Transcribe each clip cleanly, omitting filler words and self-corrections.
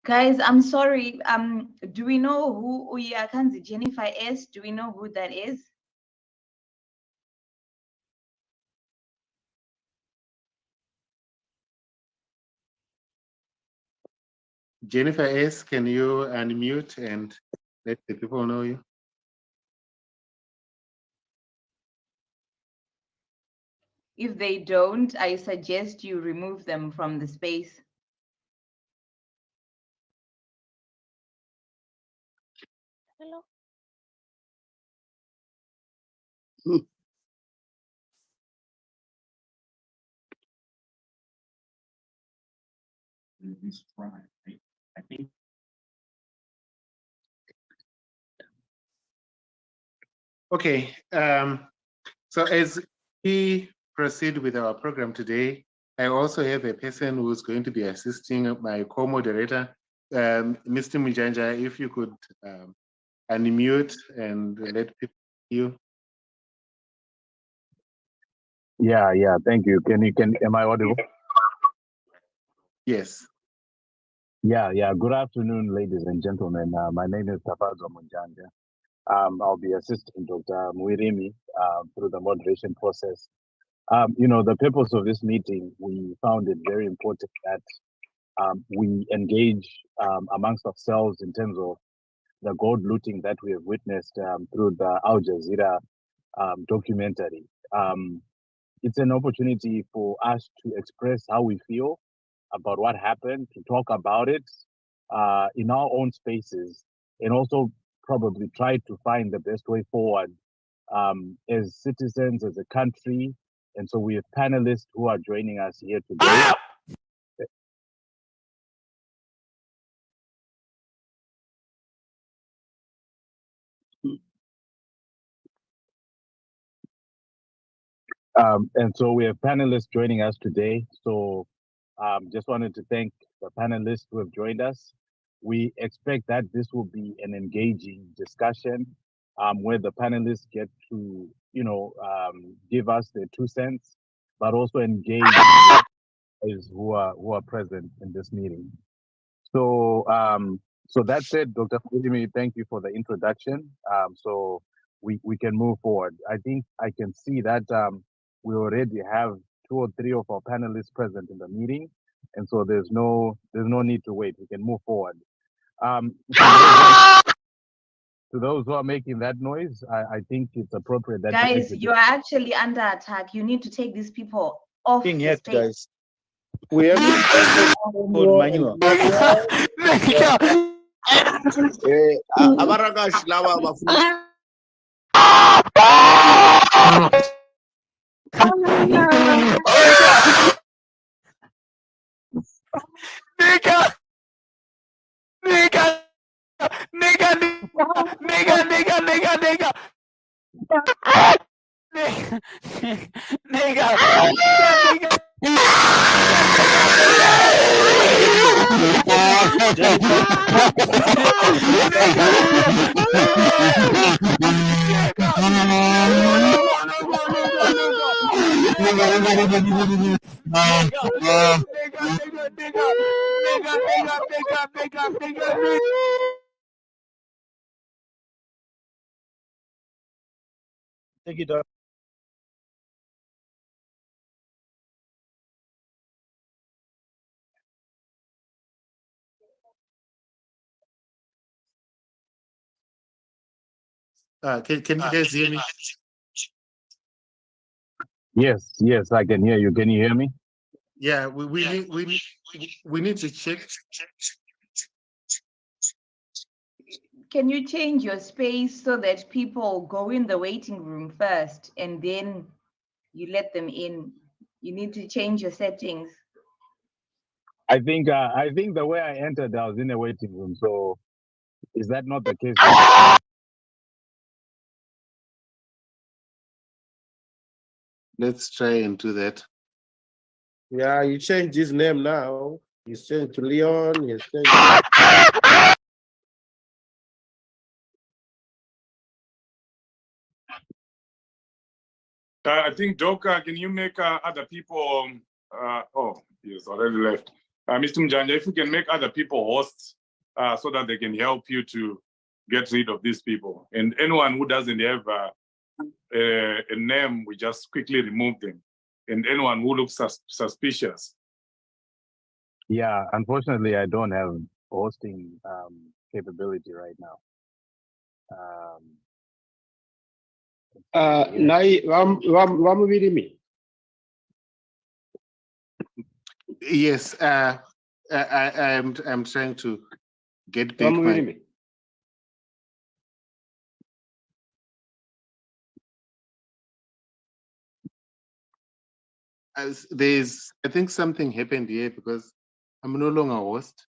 Guys, I'm sorry. Do we know who Uyakanzi Jennifer is? Do we know who that is? Jennifer S., can you unmute and let the people know you? If they don't, I suggest you remove them from the space. Hello. I think. Okay, so as we proceed with our program today, I also have a person who's going to be assisting my co-moderator, Mr. Mujanja, if you could unmute and let people hear you. Yeah, thank you. Am I audible? Yes. Yeah. Good afternoon, ladies and gentlemen. My name is Tafazo Munjanja. I'll be assisting Dr. Muirimi through the moderation process. The purpose of this meeting, we found it very important that we engage amongst ourselves in terms of the gold looting that we have witnessed through the Al Jazeera documentary. It's an opportunity for us to express how we feel about what happened, to talk about it in our own spaces, and also probably try to find the best way forward as citizens, as a country. And so we have panelists who are joining us here today. And so we have panelists joining us today. So just wanted to thank the panelists who have joined us. We expect that this will be an engaging discussion where the panelists get to, give us their 2 cents, but also engage those who are present in this meeting. So, so that said, Dr. Fujimi, thank you for the introduction. So we can move forward. I think I can see that we already have 2 or 3 of our panelists present in the meeting, and so there's no need to wait. We can move forward. To those who are making that noise, I think it's appropriate that guys, you are actually under attack. You need to take these people off the space. Guys. We have called manual. Abaragash lawa bafuna. Take it up. Can you guys hear me? Yes, I can hear you. Can you hear me? Yeah, we need to check. Can you change your space so that people go in the waiting room first and then you let them in? You need to change your settings. I think the way I entered, I was in a waiting room. So is that not the case? Let's try and do that. Yeah, you changed his name now. He's changed to Leon. He's changed. I think, Doka, can you make other people? Oh, he's already left. Mr. Mjanja, if you can make other people hosts so that they can help you to get rid of these people. And anyone who doesn't have a name, we just quickly remove them. And anyone who looks suspicious. Yeah, unfortunately, I don't have hosting capability right now. Yes, I'm trying to get back my. I think something happened here because I'm no longer host.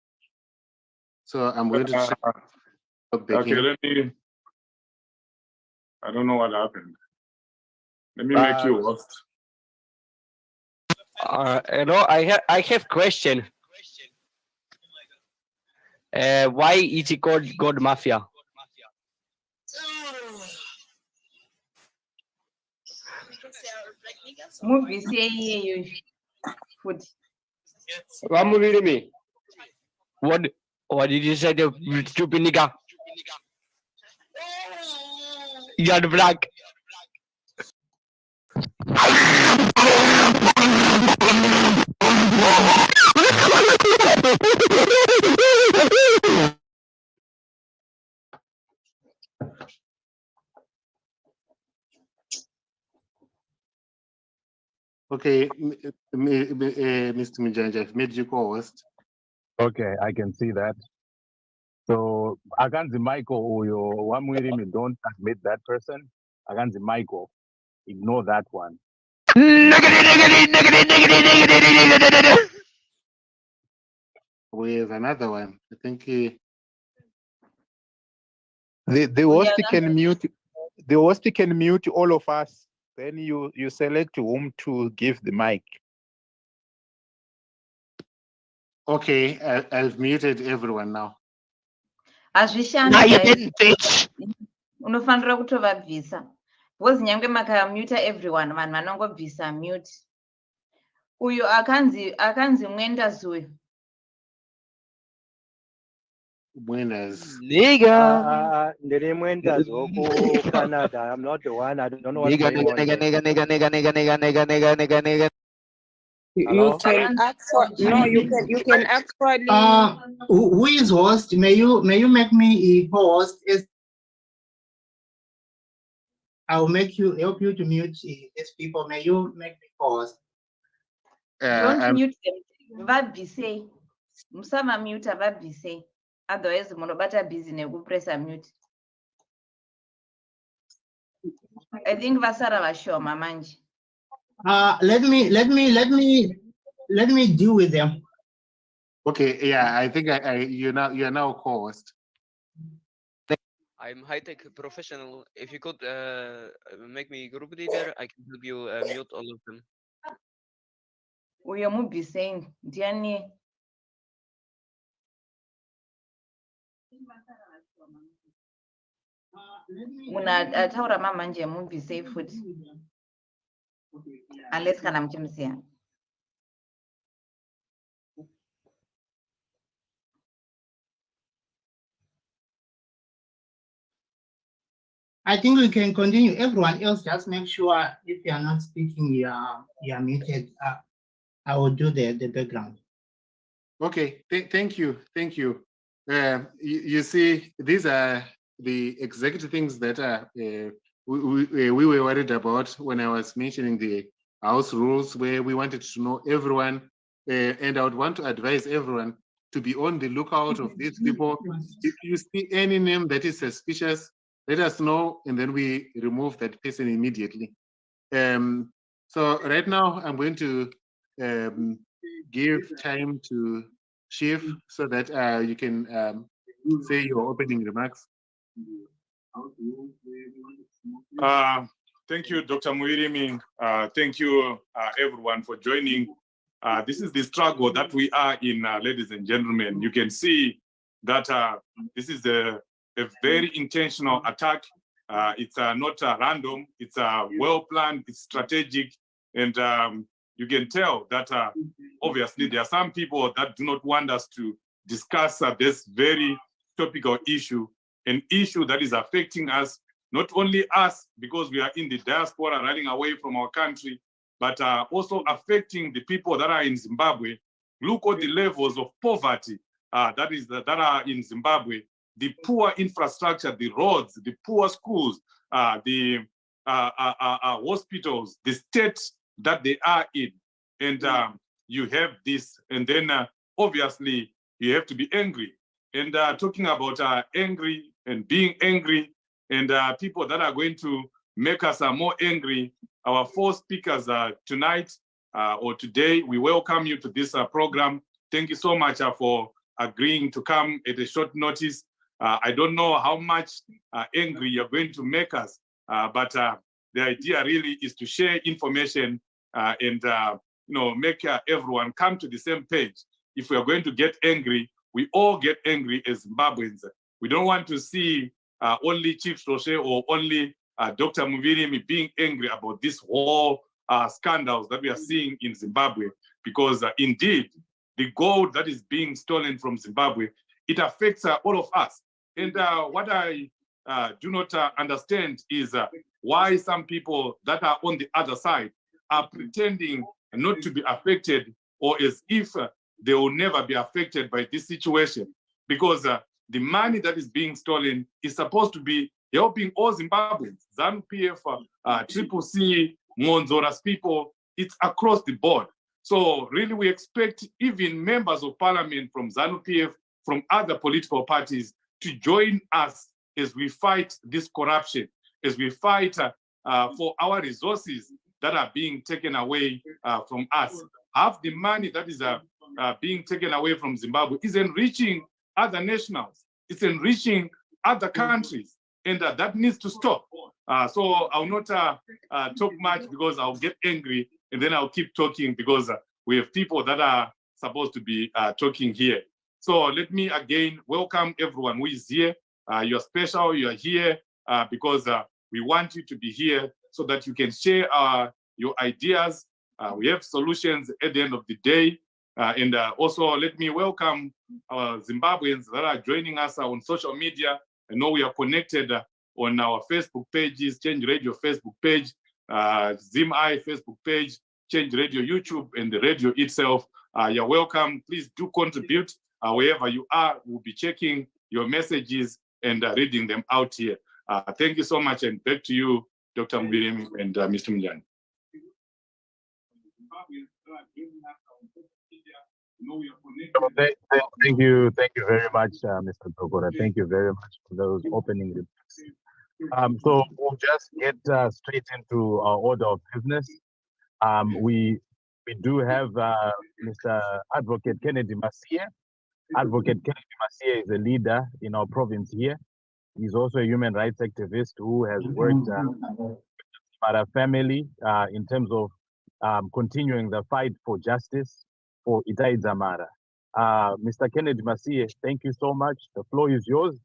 So I'm going to check. Okay, let me. I don't know what happened. Let me make you host. I have question. Why is it called God Mafia? Movie say you food. What did you say, the stupid nigga? You're the black. Okay, Mr. Mjanja, I've made you co-host. Okay, I can see that. So Aganzi Michael or your one with him, don't admit that person. Aganzi Michael, ignore that one. We have another one. I think the host can mute. The host can mute all of us. Then you select whom to give the mic. Okay, I've muted everyone now. Hazvishandi guys. Unofanira kutovabvisa. Because nyange makamuta everyone, vanhu vanongobvisa mute. Uyo akanzi Mwenda Zuyo. Mwenda's. Nigga. Ndiri Mwenda Zoko, Canada. I'm not the one. I don't know what's going on. Nigga. You can actually you can actually who is host? May you make me a host? I'll help you to mute these people. May you make me host? Don't mute them. Vabvise. Musama mute vabvise. Otherwise munobata busy nekupressa mute. I think vasara vashoma manje. Let me deal with them. Okay, yeah, I think you're now co-host. I'm high-tech professional. If you could make me group leader, I can help you mute all of them. Uyo mubvise ndiani? Munhu ataura mamanje mubvise futi. Unless kana muchimusiya. I think we can continue. Everyone else, just make sure if you are not speaking, you are muted. I will do the background. Okay, thank you. You see, these are the exact things that we were worried about when I was mentioning the house rules, where we wanted to know everyone, and I would want to advise everyone to be on the lookout of these people. If you see any name that is suspicious, let us know, and then we remove that person immediately. So right now, I'm going to give time to Chief so that you can say your opening remarks. Thank you, Dr. Muirimi. Thank you, everyone, for joining. This is the struggle that we are in, ladies and gentlemen. You can see that this is a very intentional attack. It's not random. It's well planned. It's strategic, and you can tell that obviously there are some people that do not want us to discuss this very topical issue, an issue that is affecting us, not only us because we are in the diaspora running away from our country, but also affecting the people that are in Zimbabwe. Look at the levels of poverty that are in Zimbabwe, the poor infrastructure, the roads, the poor schools, the hospitals, the states that they are in. And you have this, and then obviously you have to be angry. And talking about angry and being angry, and people that are going to make us more angry, our four speakers tonight or today, we welcome you to this program. Thank you so much for agreeing to come at a short notice. I don't know how much angry you're going to make us, but the idea really is to share information and make everyone come to the same page. If we are going to get angry, we all get angry as Zimbabweans. We don't want to see only Chief Roche or only Dr. Muvirimi being angry about this whole scandals that we are seeing in Zimbabwe, because indeed, the gold that is being stolen from Zimbabwe, it affects all of us. And what I do not understand is why some people that are on the other side are pretending not to be affected, or as if they will never be affected by this situation. Because the money that is being stolen is supposed to be helping all Zimbabweans, ZANU-PF, Triple C, Monzora's people, it's across the board. So really we expect even members of parliament from ZANU-PF, from other political parties to join us as we fight this corruption, as we fight for our resources that are being taken away from us. Half the money that is being taken away from Zimbabwe is enriching other nationals, it's enriching other countries, and that needs to stop. So I'll not talk much because I'll get angry, and then I'll keep talking because we have people that are supposed to be talking here. So let me again welcome everyone who is here. You're special, you're here because we want you to be here so that you can share your ideas. We have solutions at the end of the day. And also let me welcome our Zimbabweans that are joining us on social media. I know we are connected on our Facebook pages, Change Radio Facebook page, ZimEye Facebook page, Change Radio YouTube, and the radio itself. You're welcome. Please do contribute. Wherever you are, we'll be checking your messages and reading them out here. Thank you so much, and back to you, Dr. Muvirimi and Mr. Mjani. Thank you very much, Mr. Tokora. Thank you very much for those opening remarks. So we'll just get straight into our order of business. We do have Mr. Advocate Kennedy Masia. Advocate Kennedy Masia is a leader in our province here. He's also a human rights activist who has worked with our family in terms of continuing the fight for justice for Itai Dzamara. Mr. Kennedy Masia, thank you so much. The floor is yours.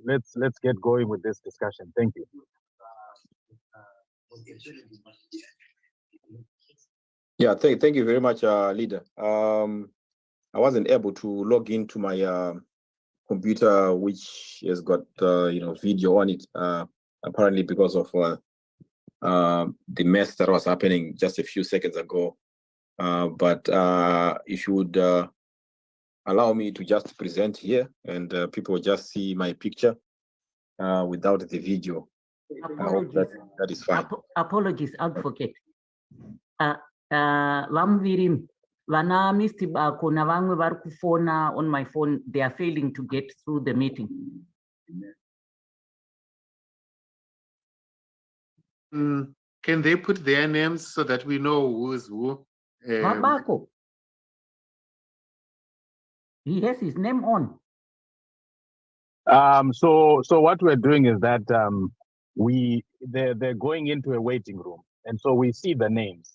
Let's get going with this discussion. Thank you. Yeah, thank you very much, leader. I wasn't able to log into my computer, which has got video on it, apparently because of the mess that was happening just a few seconds ago. But if you would allow me to just present here, and people just see my picture without the video. I hope that is fine. Apologies, advocate. Vamvirim, vana Mr. Bako na vamwe vari kufona on my phone, they are failing to get through the meeting. Can they put their names so that we know who is who? Bako. He has his name on. So what we're doing is that they're going into a waiting room, and so we see the names.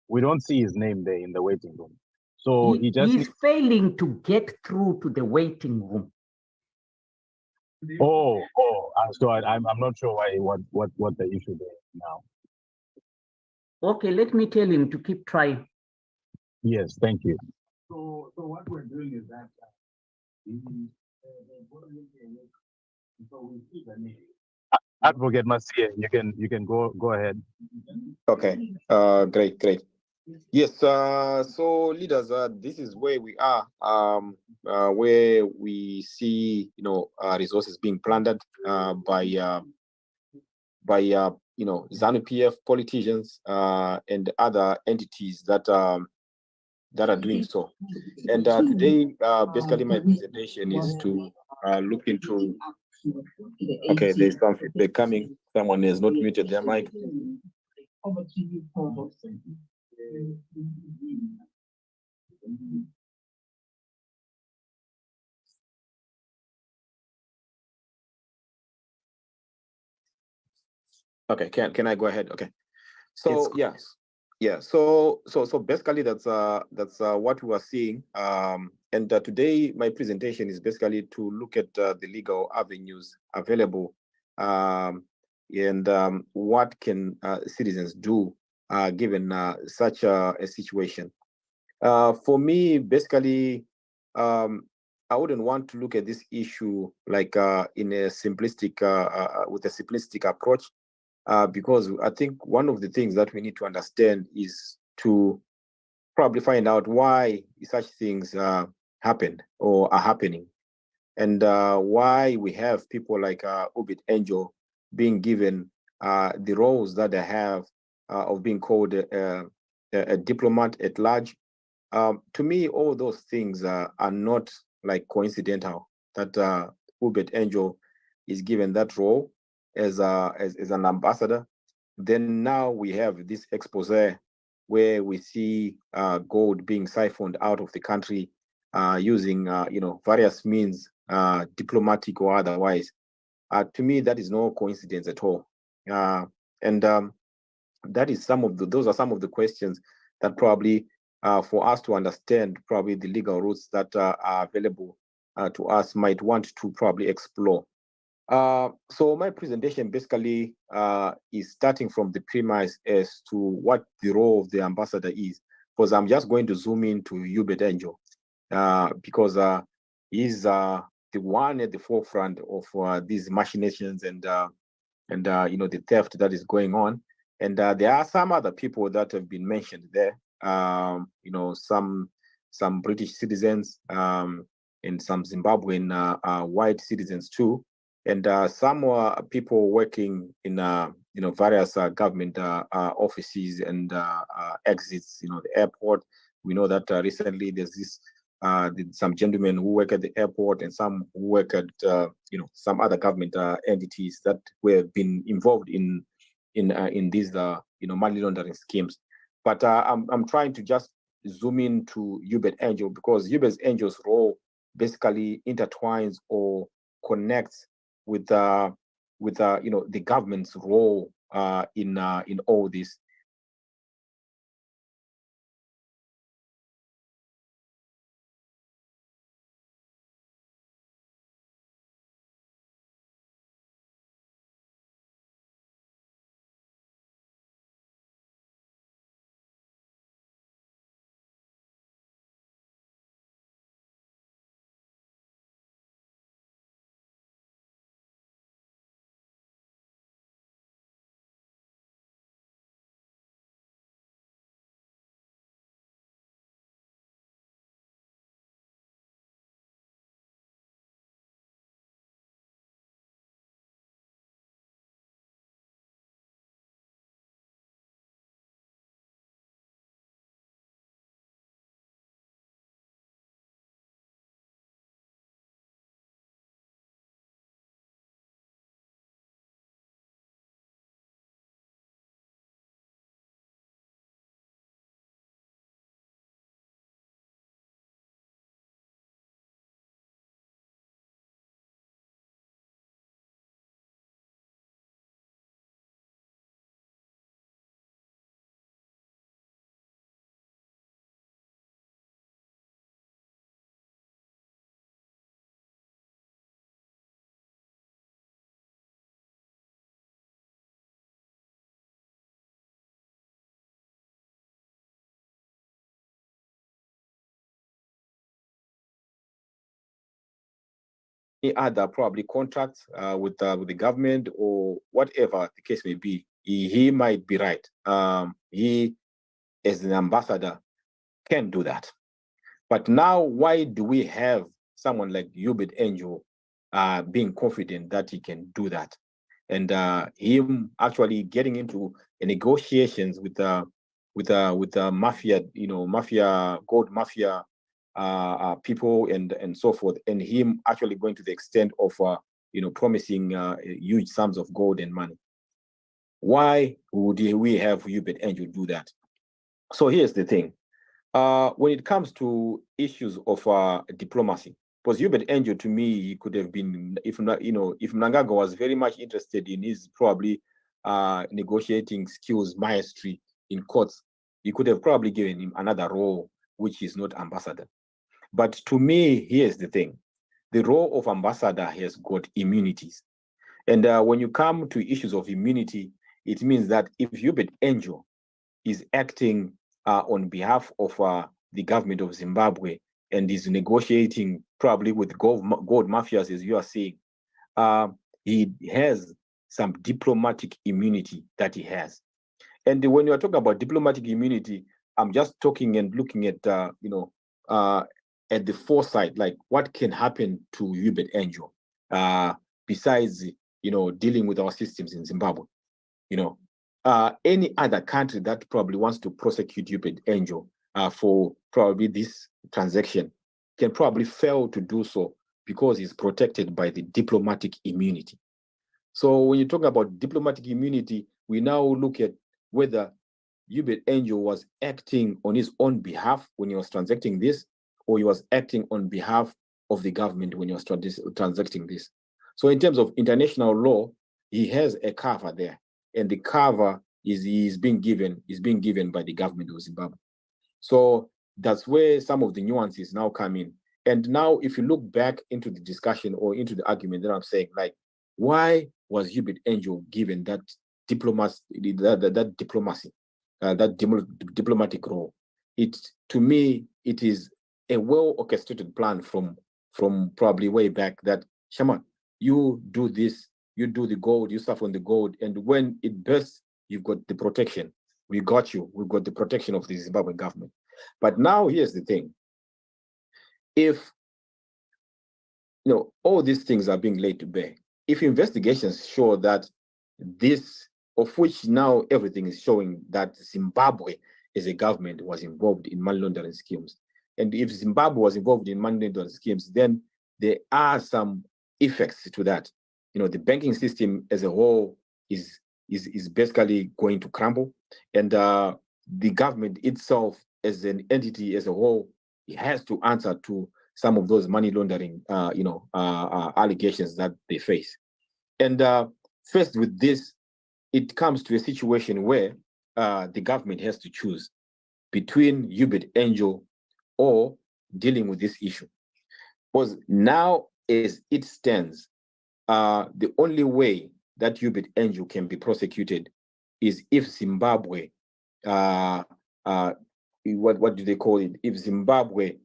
We don't see his name there in the waiting room. So he's failing to get through to the waiting room. So I'm not sure what the issue there is now. Okay, let me tell him to keep trying. Yes, thank you. So what we're doing is that so we see the name. Advocate Masia, you can go ahead. Okay. Great. Yes. So leaders, this is where we are. Where we see, resources being plundered by ZANU PF politicians and other entities that are doing so. And today, basically, my presentation is to look into. Okay, there's some feedback coming. Someone has not muted their mic. Okay, can I go ahead? Okay. So yeah. So basically that's what we are seeing. And today my presentation is basically to look at the legal avenues available, and what can citizens do given such a situation. For me, basically, I wouldn't want to look at this issue like in a simplistic with a simplistic approach. Because I think one of the things that we need to understand is to probably find out why such things happened or are happening, and why we have people like Ubit Angel being given the roles that they have of being called a diplomat at large. To me, all those things are not like coincidental that Ubit Angel is given that role as an ambassador. Then now we have this expose where we see gold being siphoned out of the country using various means, diplomatic or otherwise. To me, that is no coincidence at all. And that is those are some of the questions that probably for us to understand probably the legal routes that are available to us might want to probably explore. So my presentation basically is starting from the premise as to what the role of the ambassador is, because I'm just going to zoom into Hubert Angel, because he's the one at the forefront of these machinations and the theft that is going on. And there are some other people that have been mentioned there. Some British citizens and some Zimbabwean white citizens too, and some people working in various government offices and exits. The airport. We know that recently there's this some gentlemen who work at the airport and some who work at some other government entities that were been involved in these money laundering schemes. But I'm trying to just zoom in to Hubert Angel, because Hubert Angel's role basically intertwines or connects with the government's role in all this. any other probably contracts with the government or whatever the case may be, he might be right. He, as an ambassador, can do that. But now, why do we have someone like Hubert Angel being confident that he can do that, and him actually getting into negotiations with the mafia, gold mafia people and so forth, and him actually going to the extent of promising huge sums of gold and money? Why would we have Hubert Angel do that? So here's the thing. When it comes to issues of diplomacy, because Hubert Angel, to me, he could have been, if Mnangagwa was very much interested in his probably negotiating skills, mastery in courts, he could have probably given him another role, which is not ambassador. But to me, here's the thing. The role of ambassador has got immunities. And when you come to issues of immunity, it means that if Hubert Angel is acting on behalf of the government of Zimbabwe and is negotiating probably with gold mafias, as you are saying, he has some diplomatic immunity that he has. And when you are talking about diplomatic immunity, I'm just talking and looking at, at the foresight, like what can happen to Hubert Angel besides, dealing with our systems in Zimbabwe. Any other country that probably wants to prosecute Hubert Angel for probably this transaction can probably fail to do so because he's protected by the diplomatic immunity. So when you talk about diplomatic immunity, we now look at whether Hubert Angel was acting on his own behalf when he was transacting this, or he was acting on behalf of the government when he was transacting this. So in terms of international law, he has a cover there, and the cover is being given by the government of Zimbabwe. So that's where some of the nuances now come in. And now, if you look back into the discussion or into the argument that I'm saying, like, why was Hubert Angel given that diplomacy, diplomatic role? To me, it is a well-orchestrated plan from probably way back that, Shaman, you do this, you do the gold, you stuff on the gold, and when it bursts, you've got the protection. We got you. We've got the protection of the Zimbabwean government. But now here's the thing. If all these things are being laid to bear, if investigations show that this, of which now everything is showing that Zimbabwe as a government was involved in money laundering schemes, and if Zimbabwe was involved in money laundering schemes, then there are some effects to that. The banking system as a whole is basically going to crumble, and the government itself as an entity as a whole, it has to answer to some of those money laundering allegations that they face. And first with this, it comes to a situation where the government has to choose between Hubert Angel or dealing with this issue. Because now, as it stands, the only way that Hubert Angel can be prosecuted is if Zimbabwe, what do they call it? If Zimbabwe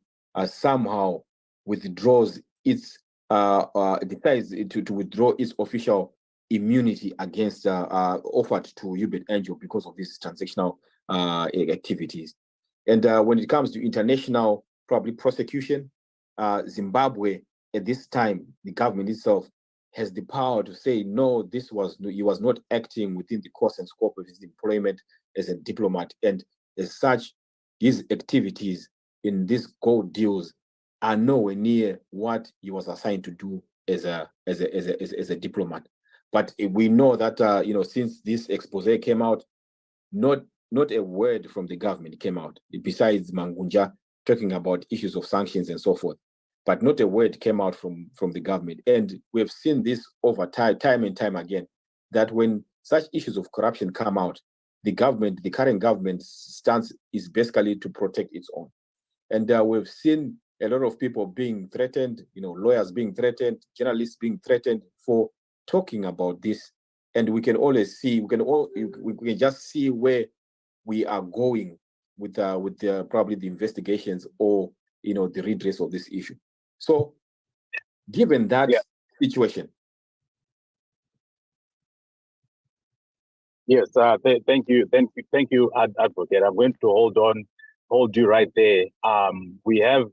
somehow withdraws its, decides to withdraw its official immunity against offered to Hubert Angel because of these transactional activities. And when it comes to international probably prosecution, Zimbabwe at this time, the government itself has the power to say, no, he was not acting within the course and scope of his employment as a diplomat. And as such, his activities in these gold deals are nowhere near what he was assigned to do as a diplomat. But we know that since this expose came out, not a word from the government came out, besides Mangunja talking about issues of sanctions and so forth. But not a word came out from the government. And we have seen this over time and time again, that when such issues of corruption come out, the current government's stance is basically to protect its own. And we've seen a lot of people being threatened, lawyers being threatened, journalists being threatened for talking about this. And we can always see, we can just see where we are going with probably the investigations or the redress of this issue. So given that situation. Yes, thank you, Advocate. I'm going to hold you right there. We have,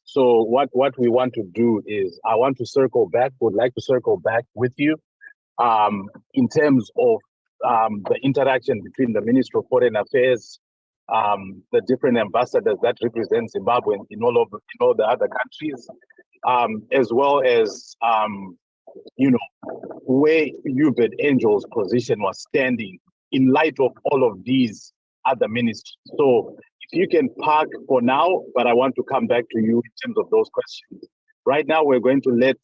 so what we want to do is, I want to circle back, would like to circle back with you in terms of the interaction between the Ministry of Foreign Affairs, the different ambassadors that represent Zimbabwe in all the other countries, as well as where Hubert Angel's position was standing in light of all of these other ministries. So if you can park for now, but I want to come back to you in terms of those questions. Right now, we're going to let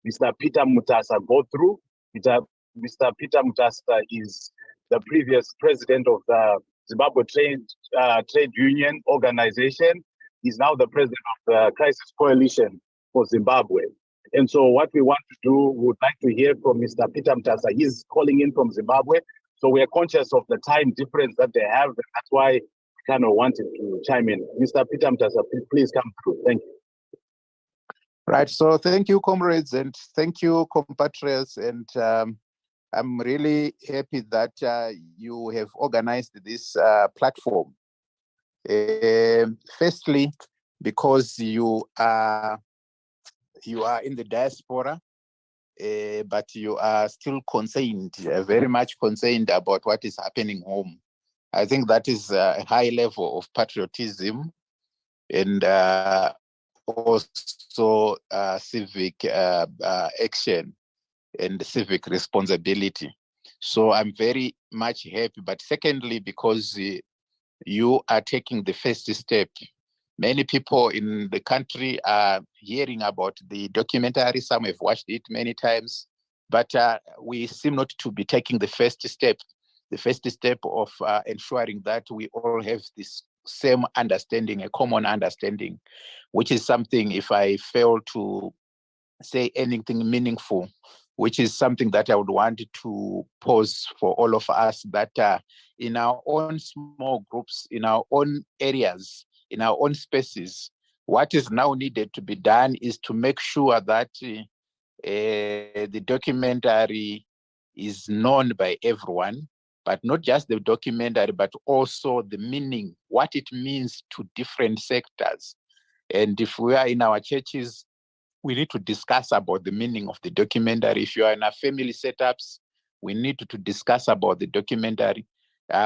Mr. Peter Mutasa go through. Mr. Peter Mutasa is the previous president of the Zimbabwe Trade Union Organization. He's now the president of the Crisis Coalition for Zimbabwe. And so what we want to do, we would like to hear from Mr. Peter Mutasa. He's calling in from Zimbabwe. So we are conscious of the time difference that they have. That's why we kind of wanted to chime in. Mr. Peter Mutasa, please come through. Thank you. Right. So thank you, comrades, and thank you, compatriots. And I'm really happy that you have organized this platform. Firstly, because you are in the diaspora, but you are still concerned, very much concerned about what is happening home. I think that is a high level of patriotism and also civic action and civic responsibility. So I'm very much happy. But secondly, because you are taking the first step. Many people in the country are hearing about the documentary. Some have watched it many times, but we seem not to be taking the first step of ensuring that we all have this same understanding, a common understanding, which is something, if I fail to say anything meaningful, which is something that I would want to pose for all of us, that in our own small groups, in our own areas, in our own spaces, what is now needed to be done is to make sure that the documentary is known by everyone, but not just the documentary, but also the meaning, what it means to different sectors. And if we are in our churches, we need to discuss about the meaning of the documentary. If you are in a family setups, we need to discuss about the documentary.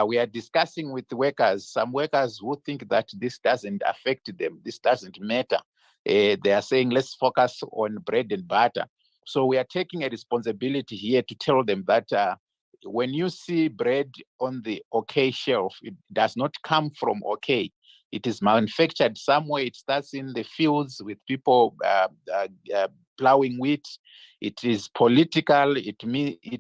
We are discussing with workers, some workers who think that this doesn't affect them, this doesn't matter. They are saying, let's focus on bread and butter. So we are taking a responsibility here to tell them that when you see bread on the OK shelf, it does not come from OK. It is manufactured somewhere. It starts in the fields with people plowing wheat. It is political. It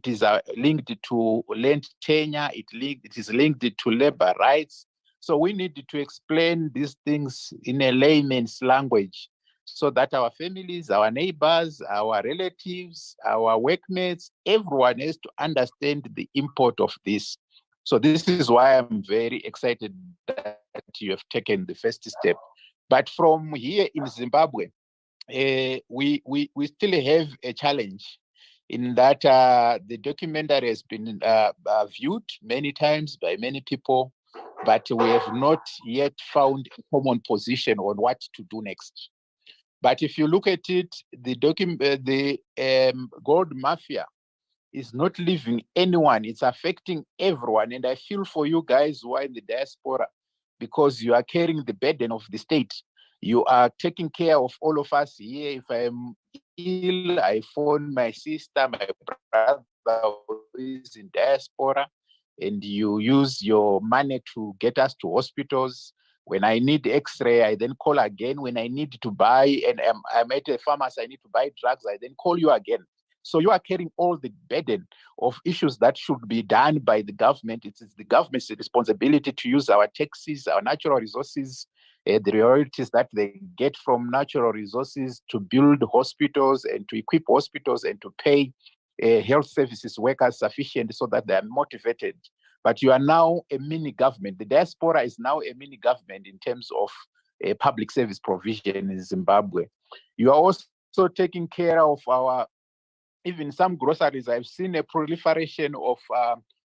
is linked to land tenure. It is linked to labor rights. So we need to explain these things in a layman's language so that our families, our neighbors, our relatives, our workmates, everyone has to understand the import of this. So this is why I'm very excited that you have taken the first step. But from here in Zimbabwe, we still have a challenge in that the documentary has been viewed many times by many people, but we have not yet found a common position on what to do next. But if you look at it, the gold mafia is not leaving anyone. It's affecting everyone. And I feel for you guys who are in the diaspora, because you are carrying the burden of the state. You are taking care of all of us here. If I'm ill, I phone my sister, my brother who is in diaspora, and you use your money to get us to hospitals. When I need X-ray, I then call again. When I need to buy, and I'm at a pharmacy, I need to buy drugs, I then call you again. So you are carrying all the burden of issues that should be done by the government. It is the government's responsibility to use our taxes, our natural resources, the royalties that they get from natural resources to build hospitals and to equip hospitals and to pay health services workers sufficient so that they are motivated. But you are now a mini government. The diaspora is now a mini government in terms of public service provision in Zimbabwe. You are also also taking care of our, even some groceries. I've seen a proliferation of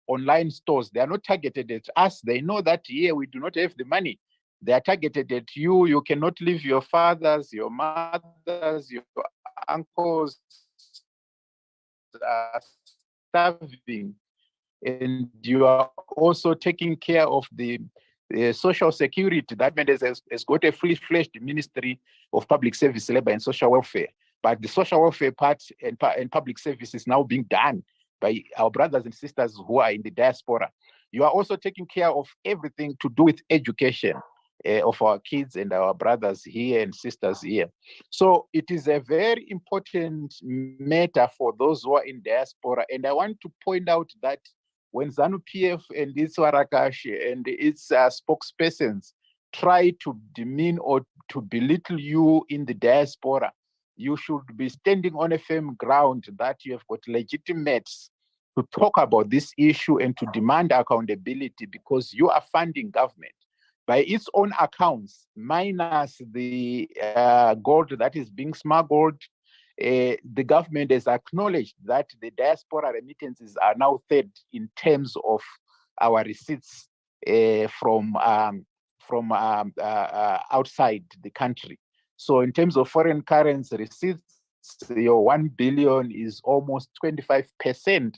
online stores. They are not targeted at us. They know that here we do not have the money. They are targeted at you. You cannot leave your fathers, your mothers, your uncles starving. And you are also taking care of the social security. That means has got a fully-fledged Ministry of Public Service, Labor and Social Welfare. But the social welfare part and public service is now being done by our brothers and sisters who are in the diaspora. You are also taking care of everything to do with education of our kids and our brothers here and sisters here. So it is a very important matter for those who are in diaspora. And I want to point out that when ZANU-PF and its Warakash and its spokespersons try to demean or to belittle you in the diaspora, you should be standing on a firm ground that you have got legitimates to talk about this issue and to demand accountability, because you are funding government. By its own accounts, minus the gold that is being smuggled, the government has acknowledged that the diaspora remittances are now third in terms of our receipts from outside the country. So in terms of foreign currency receipts, your 1 billion is almost 25%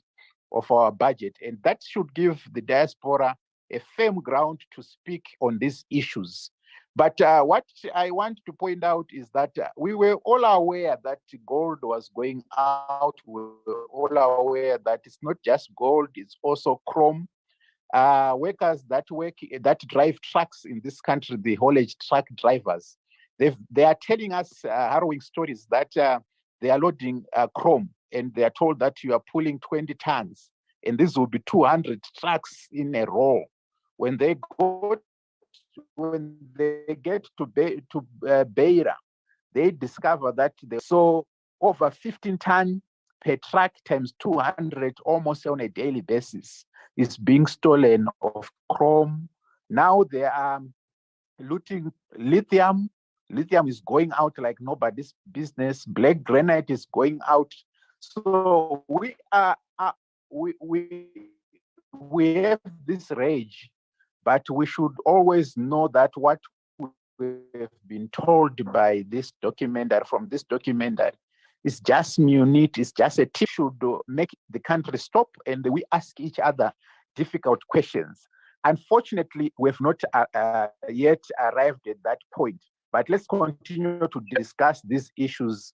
of our budget. And that should give the diaspora a firm ground to speak on these issues. But what I want to point out is that we were all aware that gold was going out. We were all aware that it's not just gold, it's also chrome. Workers that drive trucks in this country, the haulage truck drivers, they are telling us harrowing stories that they are loading chrome, and they are told that you are pulling 20 tons, and this will be 200 trucks in a row. When they get to Beira, they discover that over 15 tons per truck times 200 almost on a daily basis is being stolen of chrome. Now they are looting lithium. Lithium is going out like nobody's business. Black granite is going out. So we have this rage, but we should always know that what we have been told by this documentary, from this documentary, is just munit, it's just a tip should make the country stop, and we ask each other difficult questions. Unfortunately, we have not yet arrived at that point, but let's continue to discuss these issues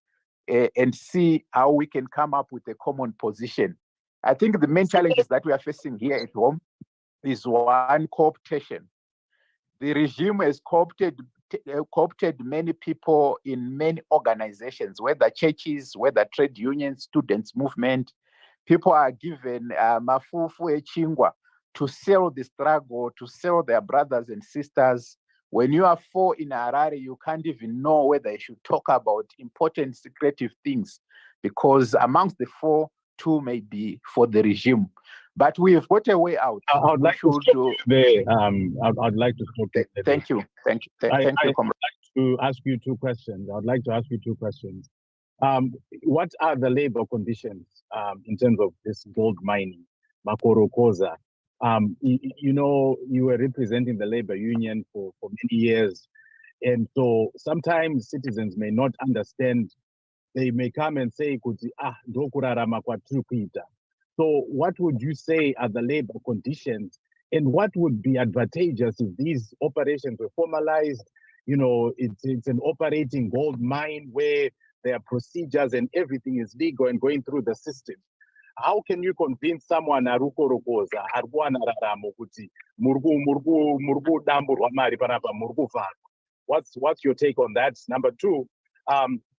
and see how we can come up with a common position. I think the main challenges that we are facing here at home is one, cooptation. The regime has co-opted many people in many organizations, whether churches, whether trade unions, students movement. People are given mafufu echingwa to sell the struggle, to sell their brothers and sisters. When you are 4 in Harare, you can't even know whether you should talk about important secretive things, because amongst the 4, 2 may be for the regime. But we have got a way out. I'd like to stop there. I'd like to stop there. Thank you, comrade. I'd like to ask you 2 questions. What are the labor conditions in terms of this gold mining, Makorokoza? You were representing the labor union for many years, and so sometimes citizens may not understand. They may come and say, ndokurarama kwatiri kuita. So what would you say are the labor conditions, and what would be advantageous if these operations were formalized? It's an operating gold mine where there are procedures and everything is legal and going through the system. How can you convince someone arukorokoza arikuwana raramo kuti murku dambu rwamari panapa murku fara? What's your take on that? Number 2,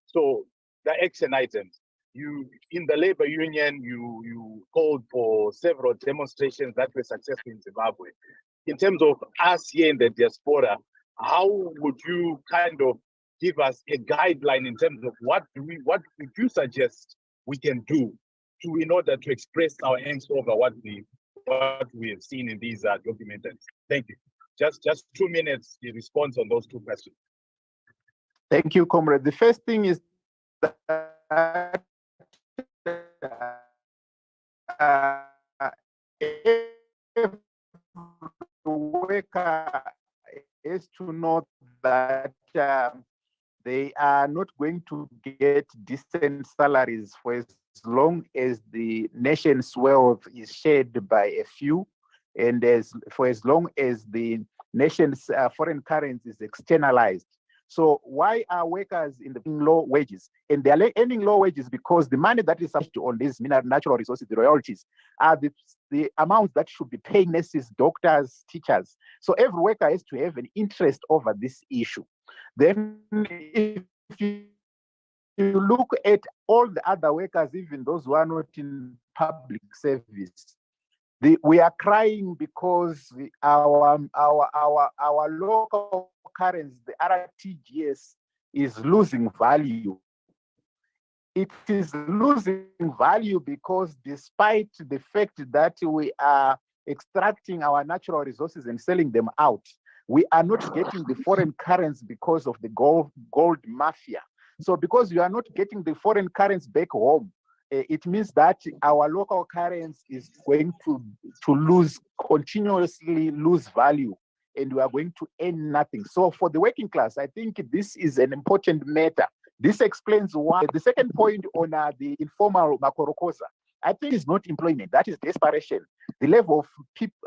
so the action items. You in the labor union, you called for several demonstrations that were successful in Zimbabwe. In terms of us here in the diaspora, how would you kind of give us a guideline in terms of what would you suggest we can do in order to express our angst over what we have seen in these documentaries? Thank you. Just 2 minutes, the response on those 2 questions. Thank you, comrade. The first thing is that every worker is to know that they are not going to get decent salaries for as long as the nation's wealth is shared by a few, and for as long as the nation's foreign currency is externalized. So why are workers in the low wages? And they are earning low wages because the money that is spent on these natural resources, the royalties, are the amounts that should be paying nurses, doctors, teachers. So every worker has to have an interest over this issue. Then if you look at all the other workers, even those who are not in public service, we are crying because our local currency, the RTGS, is losing value. It is losing value because despite the fact that we are extracting our natural resources and selling them out, we are not getting the foreign currency because of the gold mafia. So because you are not getting the foreign currency back home, it means that our local currency is going to continuously lose value, and we are going to earn nothing. So for the working class, I think this is an important matter. This explains why. The second point on the informal Makorokosa, I think it's not employment, that is desperation. The level of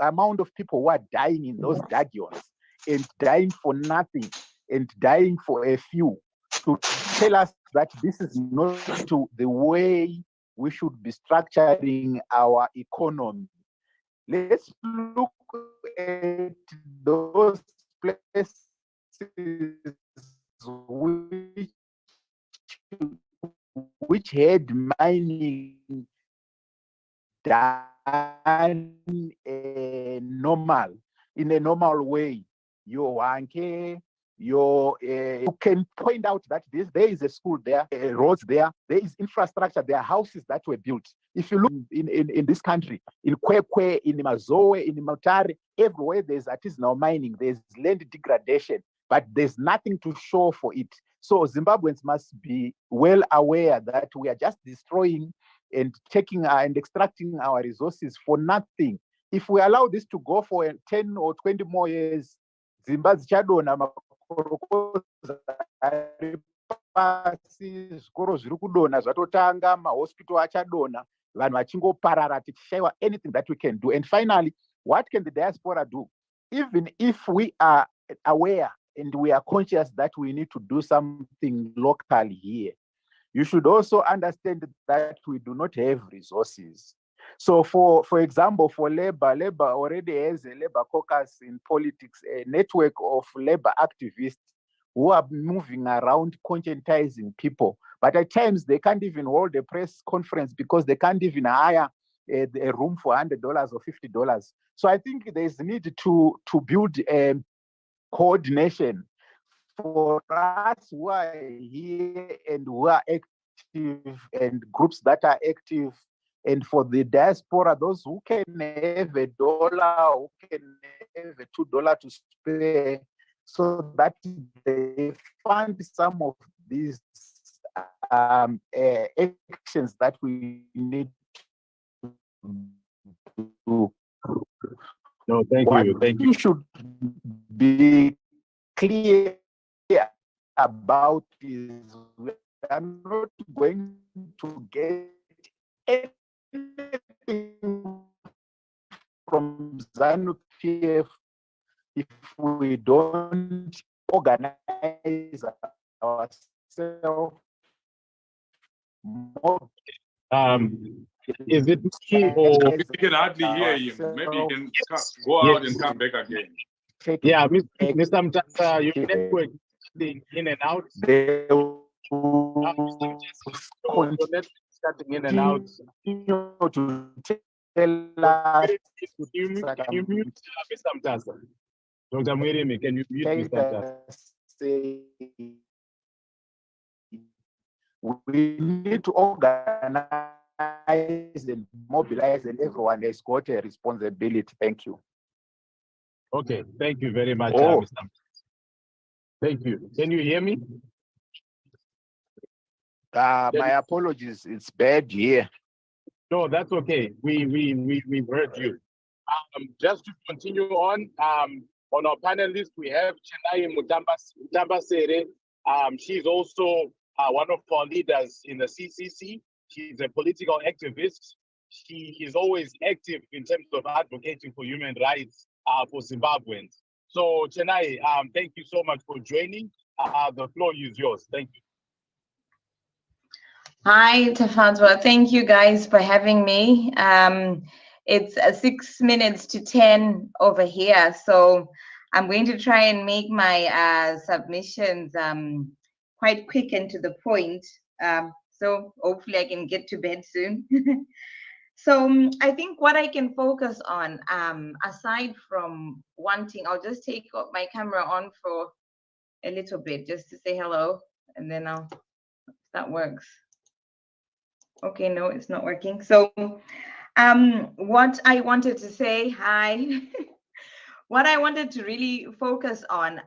amount of people who are dying in those dungeons and dying for nothing and dying for a few, to tell us that this is not the way we should be structuring our economy. Let's look at those places which had mining done in a normal way. You can point out that there is a school there, roads there is infrastructure, there are houses that were built. If you look in this country, in Kwekwe, in Mazoe, in Motari, everywhere there's artisanal mining, there's land degradation, but there's nothing to show for it. So Zimbabweans must be well aware that we are just destroying and taking and extracting our resources for nothing. If we allow this to go for 10 or 20 more years, Zimbabwe chadona makorokoza pasi, zvikoro zviri kudona zvatotanga, mahospital achadona, vanhu vachingoparara tichishaiwa anything that we can do. And finally, what can the diaspora do? Even if we are aware and we are conscious that we need to do something locally here, you should also understand that we do not have resources. So for example, for labor already has a labor caucus in politics, a network of labor activists who are moving around conscientizing people. But at times they can't even hold a press conference because they can't even hire a room for $100 or $50. So I think there's need to build a coordination for us who are here and who are active, and groups that are active, and for the diaspora, those who can have $1, who can have $2 to spare, so that they fund some of these actions that we need to do. No, thank What you. Thank we you. should be clear about is we are not going to get anything from ZANU-PF if we don't organize ourselves more. Is it me or We can hardly hear him. Maybe he can go out and come back again. Yeah, Mr. Mtasa, your network is in and out. Your network is cutting in and out. To tell us, can you mute Mr. Mtasa? Dr. Mwirimi, can you mute Mr. Mtasa? We need to organize and mobilize, and everyone has got a responsibility. Thank you. Okay, thank you very much, Oh. Mr. Thank you. Can you hear me? My apologies. It's bad here. No, that's okay. We've heard you. Just to continue on our panel list, we have Chennai Mutambasere. She's also one of our leaders in the CCC. She's a political activist. She is always active in terms of advocating for human rights for Zimbabweans. So Chennai, thank you so much for joining. The floor is yours. Thank you. Hi, Tafadzwa. Thank you guys for having me. It's 6 minutes to 10 over here, so I'm going to try and make my submissions quite quick and to the point. So hopefully I can get to bed soon. So I think what I can focus on, aside from wanting, I'll just take my camera on for a little bit just to say hello, and then if that works. Okay, no, it's not working. So what I wanted to say, hi, what I wanted to really focus on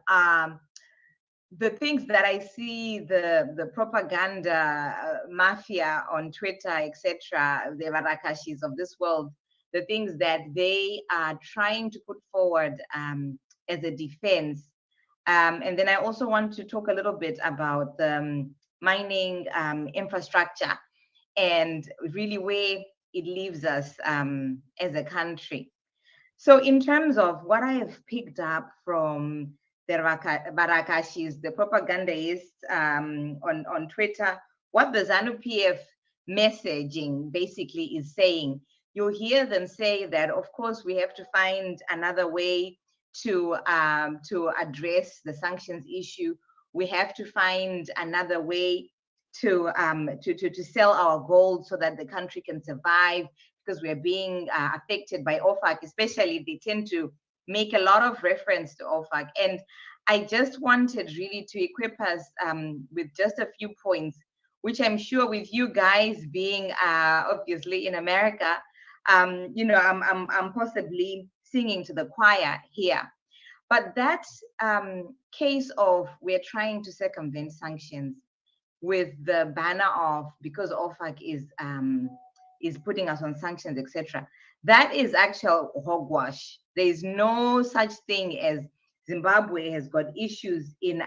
the things that I see the propaganda mafia on Twitter, etc., the Varakashis of this world, the things that they are trying to put forward as a defense. And then I also want to talk a little bit about the mining infrastructure and really where it leaves us as a country. So in terms of what I have picked up from the Barakashis, the propagandists on Twitter, what the ZANU-PF messaging basically is saying, you'll hear them say that, of course, we have to find another way to address the sanctions issue. We have to find another way to sell our gold so that the country can survive, because we are being affected by OFAC. Especially, they tend to make a lot of reference to OFAC. And I just wanted really to equip us with just a few points, which I'm sure with you guys being obviously in America, you know, I'm possibly singing to the choir here. But that case of we're trying to circumvent sanctions with the banner of because OFAC is putting us on sanctions, etc. That is actual hogwash. There is no such thing as Zimbabwe has got issues in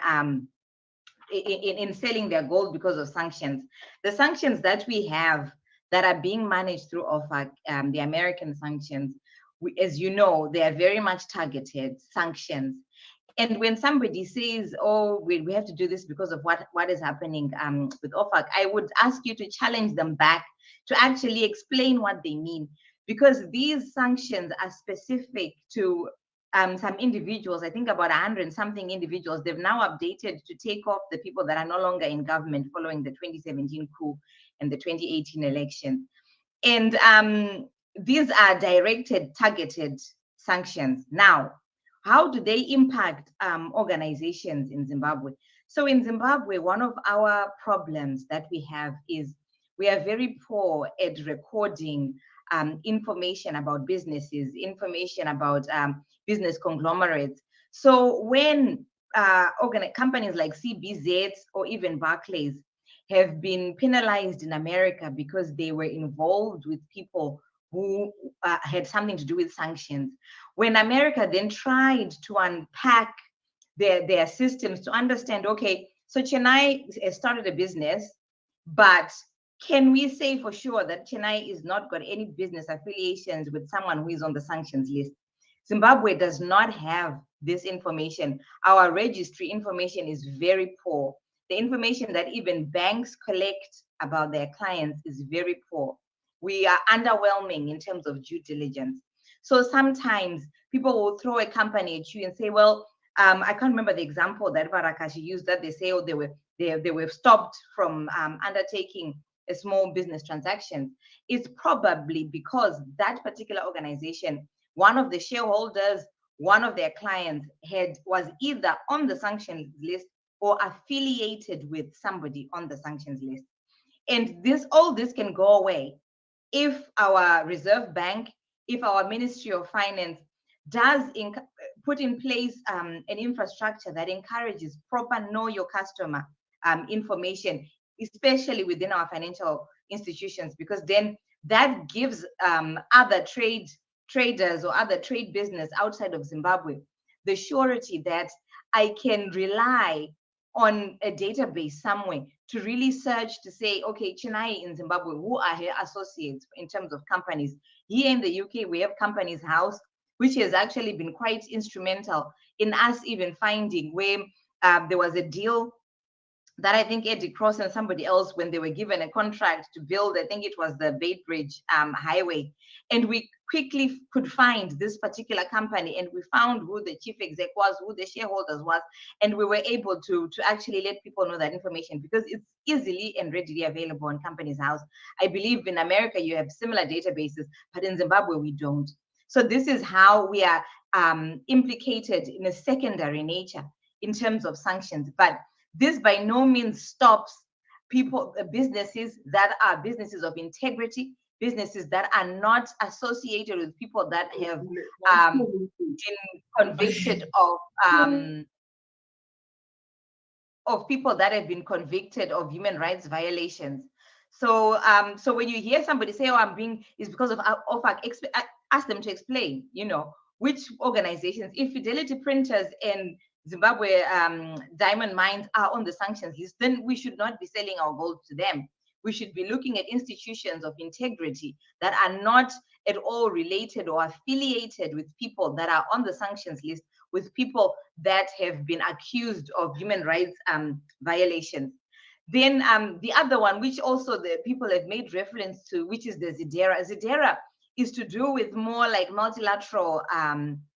selling their gold because of sanctions. The sanctions that we have that are being managed through OFAC, the American sanctions, as you know, they are very much targeted sanctions. And when somebody says, oh, we have to do this because of what is happening with OFAC, I would ask you to challenge them back to actually explain what they mean, because these sanctions are specific to some individuals. I think about 100-something individuals. They've now updated to take off the people that are no longer in government following the 2017 coup and the 2018 election. And these are directed, targeted sanctions. Now, how do they impact organizations in Zimbabwe? So in Zimbabwe, one of our problems that we have is we are very poor at recording information about businesses, information about business conglomerates. So when companies like CBZ or even Barclays have been penalized in America because they were involved with people who had something to do with sanctions, when America then tried to unpack their systems to understand, okay, so Chennai has started a business, but can we say for sure that Chennai is not got any business affiliations with someone who is on the sanctions list? Zimbabwe does not have this information. Our registry information is very poor. The information that even banks collect about their clients is very poor. We are underwhelming in terms of due diligence. So sometimes people will throw a company at you and say, well, I can't remember the example that Varakashi used, that they say, oh, they were stopped from undertaking a small business transaction. It's probably because that particular organization, one of the shareholders, one of their clients was either on the sanctions list or affiliated with somebody on the sanctions list. And all this can go away if our Reserve Bank, if our Ministry of Finance does put in place an infrastructure that encourages proper know your customer information, especially within our financial institutions, because then that gives other traders or other trade business outside of Zimbabwe the surety that I can rely on a database somewhere to really search to say, okay, Chennai in Zimbabwe, who are her associates in terms of companies? Here in the UK, we have Companies House, which has actually been quite instrumental in us even finding where there was a deal that I think Eddie Cross and somebody else, when they were given a contract to build, I think it was the Bay Bridge highway. And we quickly could find this particular company, and we found who the chief exec was, who the shareholders was, and we were able to actually let people know that information because it's easily and readily available on Companies House. I believe in America you have similar databases, but in Zimbabwe we don't. So this is how we are implicated in a secondary nature in terms of sanctions. But this by no means stops people, businesses that are businesses of integrity, businesses that are not associated with people that have been convicted of people that have been convicted of human rights violations. So, so when you hear somebody say, "Oh, I'm being," it's because of OFAC. Ask them to explain. You know, which organizations. If Fidelity Printers and Zimbabwe diamond mines are on the sanctions list, then we should not be selling our gold to them. We should be looking at institutions of integrity that are not at all related or affiliated with people that are on the sanctions list, with people that have been accused of human rights violations. Then the other one, which also the people have made reference to, which is the ZDERA. ZDERA is to do with more like multilateral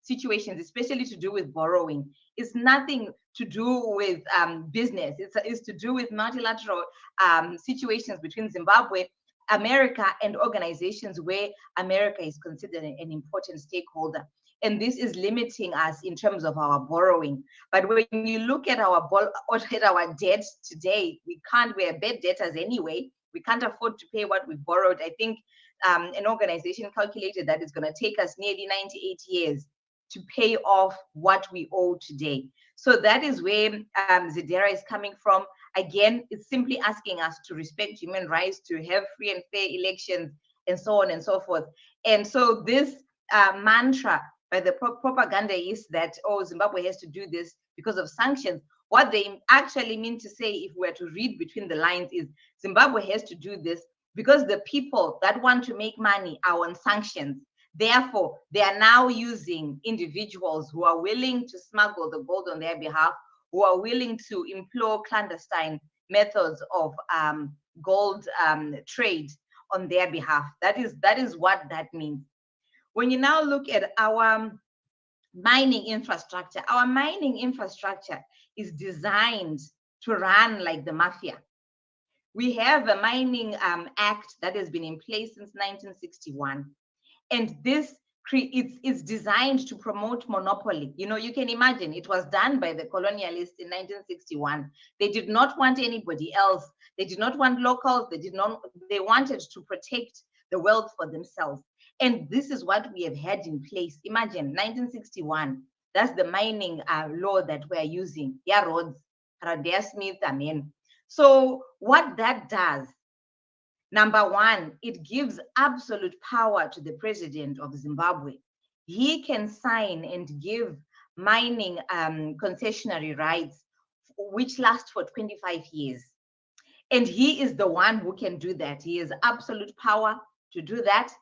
situations, especially to do with borrowing. It's nothing to do with business. It's to do with multilateral situations between Zimbabwe, America, and organizations where America is considered an important stakeholder. And this is limiting us in terms of our borrowing. But when you look at our debt today, we are bad debtors anyway. We can't afford to pay what we borrowed. I think an organization calculated that it's going to take us nearly 98 years to pay off what we owe today. So that is where ZDERA is coming from. Again, it's simply asking us to respect human rights, to have free and fair elections, and so on and so forth. And so this mantra by the propaganda is that, oh, Zimbabwe has to do this because of sanctions. What they actually mean to say, if we were to read between the lines, is Zimbabwe has to do this because the people that want to make money are on sanctions. Therefore, they are now using individuals who are willing to smuggle the gold on their behalf, who are willing to employ clandestine methods of gold trade on their behalf. That is what that means. When you now look at our mining infrastructure is designed to run like the mafia. We have a mining act that has been in place since 1961. And this it's designed to promote monopoly. You know, you can imagine it was done by the colonialists in 1961. They did not want anybody else. They did not want locals. They wanted to protect the wealth for themselves. And this is what we have had in place. Imagine 1961. That's the mining law that we're using. Yeah, roads, Radea Smith, amen. So what that does, number one, it gives absolute power to the president of Zimbabwe. He can sign and give mining concessionary rights, which last for 25 years. And he is the one who can do that. He has absolute power to do that.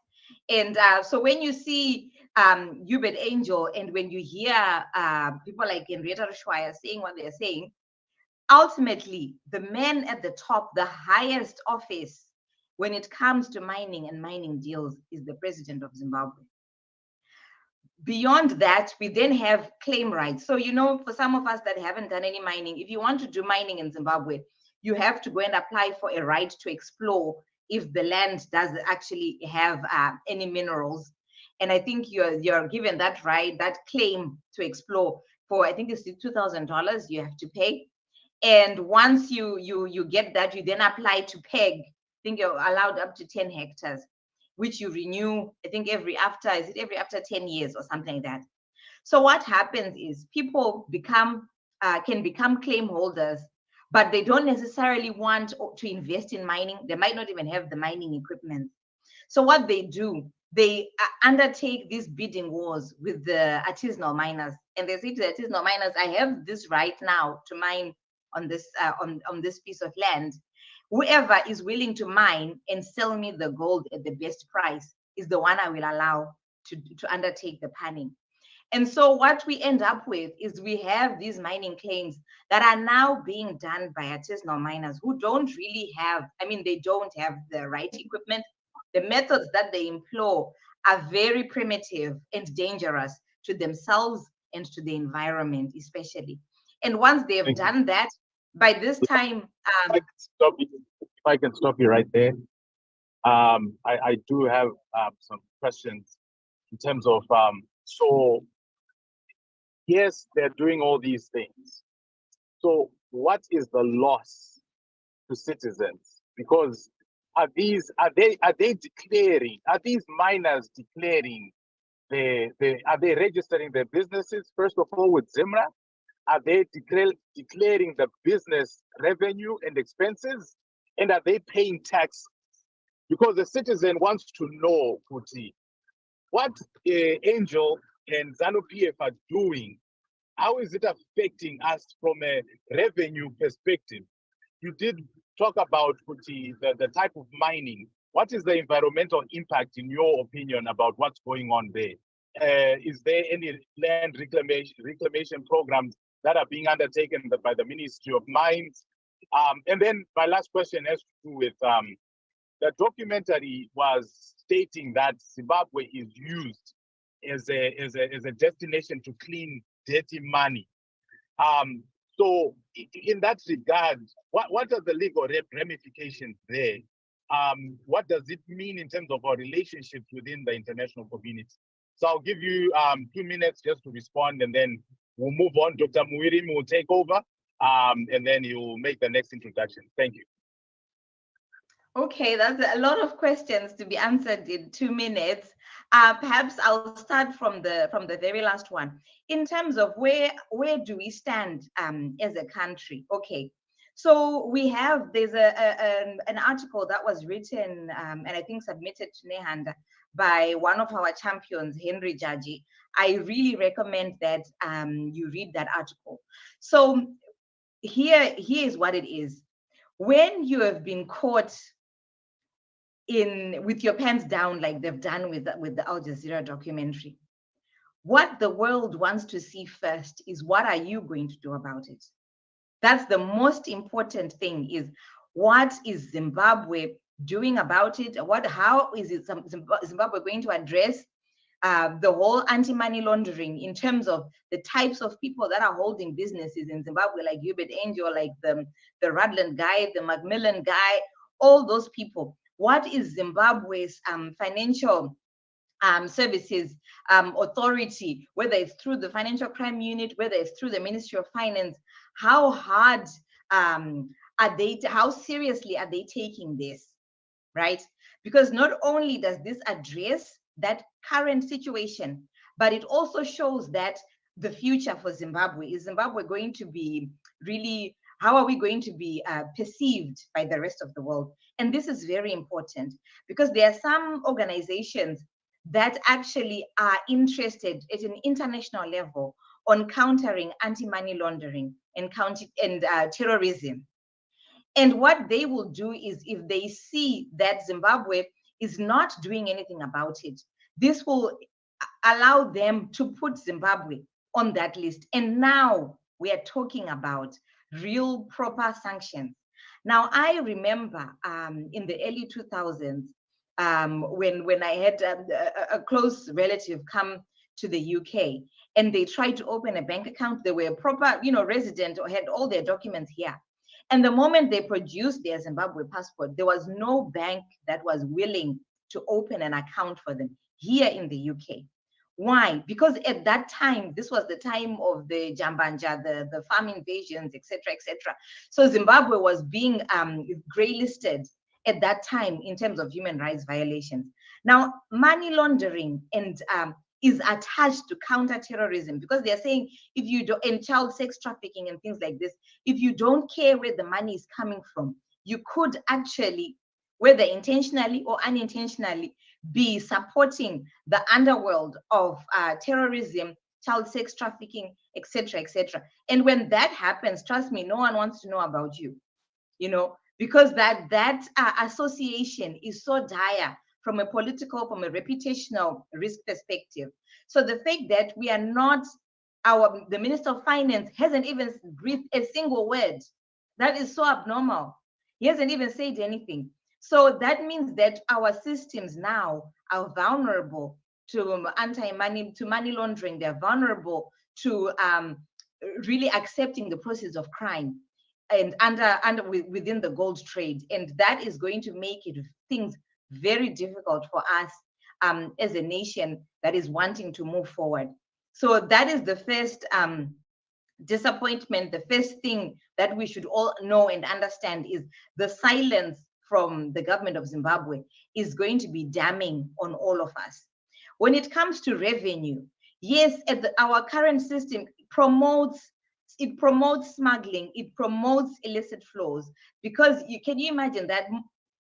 And so when you see Hubert Angel, and when you hear people like Henrietta Rushwaya saying what they're saying, ultimately, the man at the top, the highest office when it comes to mining and mining deals is the president of Zimbabwe. Beyond that, we then have claim rights. So, you know, for some of us that haven't done any mining, if you want to do mining in Zimbabwe, you have to go and apply for a right to explore if the land does actually have any minerals. And I think you're given that right, that claim to explore for, I think it's $2,000 you have to pay. And once you get that, you then apply to PEG. I think you're allowed up to 10 hectares, which you renew, I think every after 10 years or something like that. So what happens is people can become claim holders but they don't necessarily want to invest in mining. They might not even have the mining equipment. So what they do, they undertake these bidding wars with the artisanal miners, and they say to the artisanal miners, I have this right now to mine on this on this piece of land. Whoever is willing to mine and sell me the gold at the best price is the one I will allow to undertake the panning. And so what we end up with is we have these mining claims that are now being done by artisanal miners who don't really have, I mean, they don't have the right equipment. The methods that they employ are very primitive and dangerous to themselves and to the environment, especially. And once they've done that, by this time, If I can stop you right there. I do have some questions in terms of, so yes, they're doing all these things. So what is the loss to citizens? Because are they declaring, are these miners declaring are they registering their businesses first of all with Zimra? Are they declaring the business revenue and expenses? And are they paying tax? Because the citizen wants to know, Kuti, what Angel and ZANU-PF are doing. How is it affecting us from a revenue perspective? You did talk about, Kuti, the type of mining. What is the environmental impact, in your opinion, about what's going on there? Is there any land reclamation programs that are being undertaken by the Ministry of Mines? And then my last question has to do with the documentary was stating that Zimbabwe is used as a destination to clean dirty money. So in that regard, what are the legal ramifications there? What does it mean in terms of our relationships within the international community? So I'll give you 2 minutes just to respond, and then we'll move on. Dr. Muirim will take over, and then he will make the next introduction. Thank you. Okay, that's a lot of questions to be answered in 2 minutes. Perhaps I'll start from the very last one. In terms of where do we stand as a country? Okay, so there's an article that was written and I think submitted to Nehanda by one of our champions, Henry Jaji. I really recommend that you read that article. So here is what it is. When you have been caught with your pants down, like they've done with the Al Jazeera documentary, what the world wants to see first is, what are you going to do about it? That's the most important thing, is what is Zimbabwe doing about it? How is Zimbabwe going to address the whole anti-money laundering in terms of the types of people that are holding businesses in Zimbabwe, like Hubert Angel, like the Rutland guy, the Macmillan guy, all those people. What is Zimbabwe's financial services authority, whether it's through the Financial Crime Unit, whether it's through the Ministry of Finance? How hard how seriously are they taking this, right? Because not only does this address that current situation, but it also shows that the future for Zimbabwe, is Zimbabwe going to be really, how are we going to be perceived by the rest of the world? And this is very important, because there are some organizations that actually are interested at an international level on countering anti-money laundering and terrorism. And what they will do is, if they see that Zimbabwe is not doing anything about it, this will allow them to put Zimbabwe on that list. And now we are talking about real proper sanctions. Now, I remember in the early 2000s, when I had a close relative come to the UK, and they tried to open a bank account. They were a proper, resident, or had all their documents here. And the moment they produced their Zimbabwe passport, there was no bank that was willing to open an account for them here in the UK. Why? Because at that time, this was the time of the Jambanja, the farm invasions, etc., etc. So Zimbabwe was being grey listed at that time in terms of human rights violations. Now, money laundering and is attached to counterterrorism, because they're saying if you do, in child sex trafficking and things like this, if you don't care where the money is coming from, you could actually, whether intentionally or unintentionally, be supporting the underworld of terrorism, child sex trafficking, etc., etc. And when that happens, trust me, no one wants to know about you, you know, because that association is so dire from a political, from a reputational risk perspective. So the fact that we are not, the Minister of Finance hasn't even breathed a single word, that is so abnormal. He hasn't even said anything. So that means that our systems now are vulnerable to money laundering. They're vulnerable to really accepting the process of crime and within the gold trade. And that is going to make things very difficult for us as a nation that is wanting to move forward. So that is the first disappointment. The first thing that we should all know and understand is the silence from the government of Zimbabwe is going to be damning on all of us. When it comes to revenue, yes, our current system promotes smuggling, it promotes illicit flows, because can you imagine that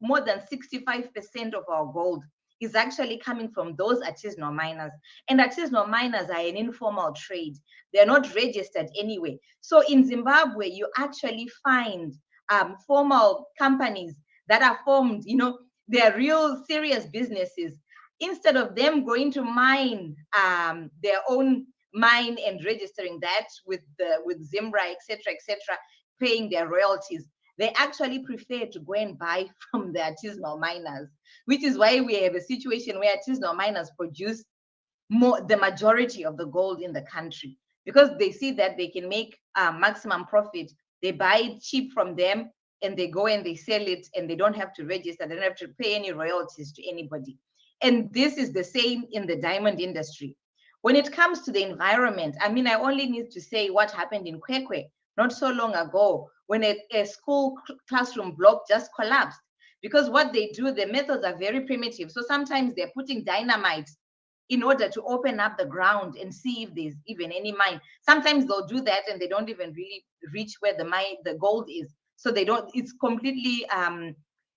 more than 65% of our gold is actually coming from those artisanal miners. And artisanal miners are an informal trade. They're not registered anyway. So in Zimbabwe, you actually find formal companies that are formed, you know, they're real serious businesses. Instead of them going to mine their own mine and registering that with Zimbra, etc., paying their royalties, they actually prefer to go and buy from the artisanal miners, which is why we have a situation where artisanal miners produce the majority of the gold in the country, because they see that they can make maximum profit. They buy it cheap from them and they go and they sell it, and they don't have to register, they don't have to pay any royalties to anybody. And this is the same in the diamond industry. When it comes to the environment, I mean, I only need to say what happened in Kwekwe not so long ago, when a school classroom block just collapsed. Because what they do, the methods are very primitive. So sometimes they're putting dynamite in order to open up the ground and see if there's even any mine. Sometimes they'll do that and they don't even really reach where the gold is. So they don't, it's completely,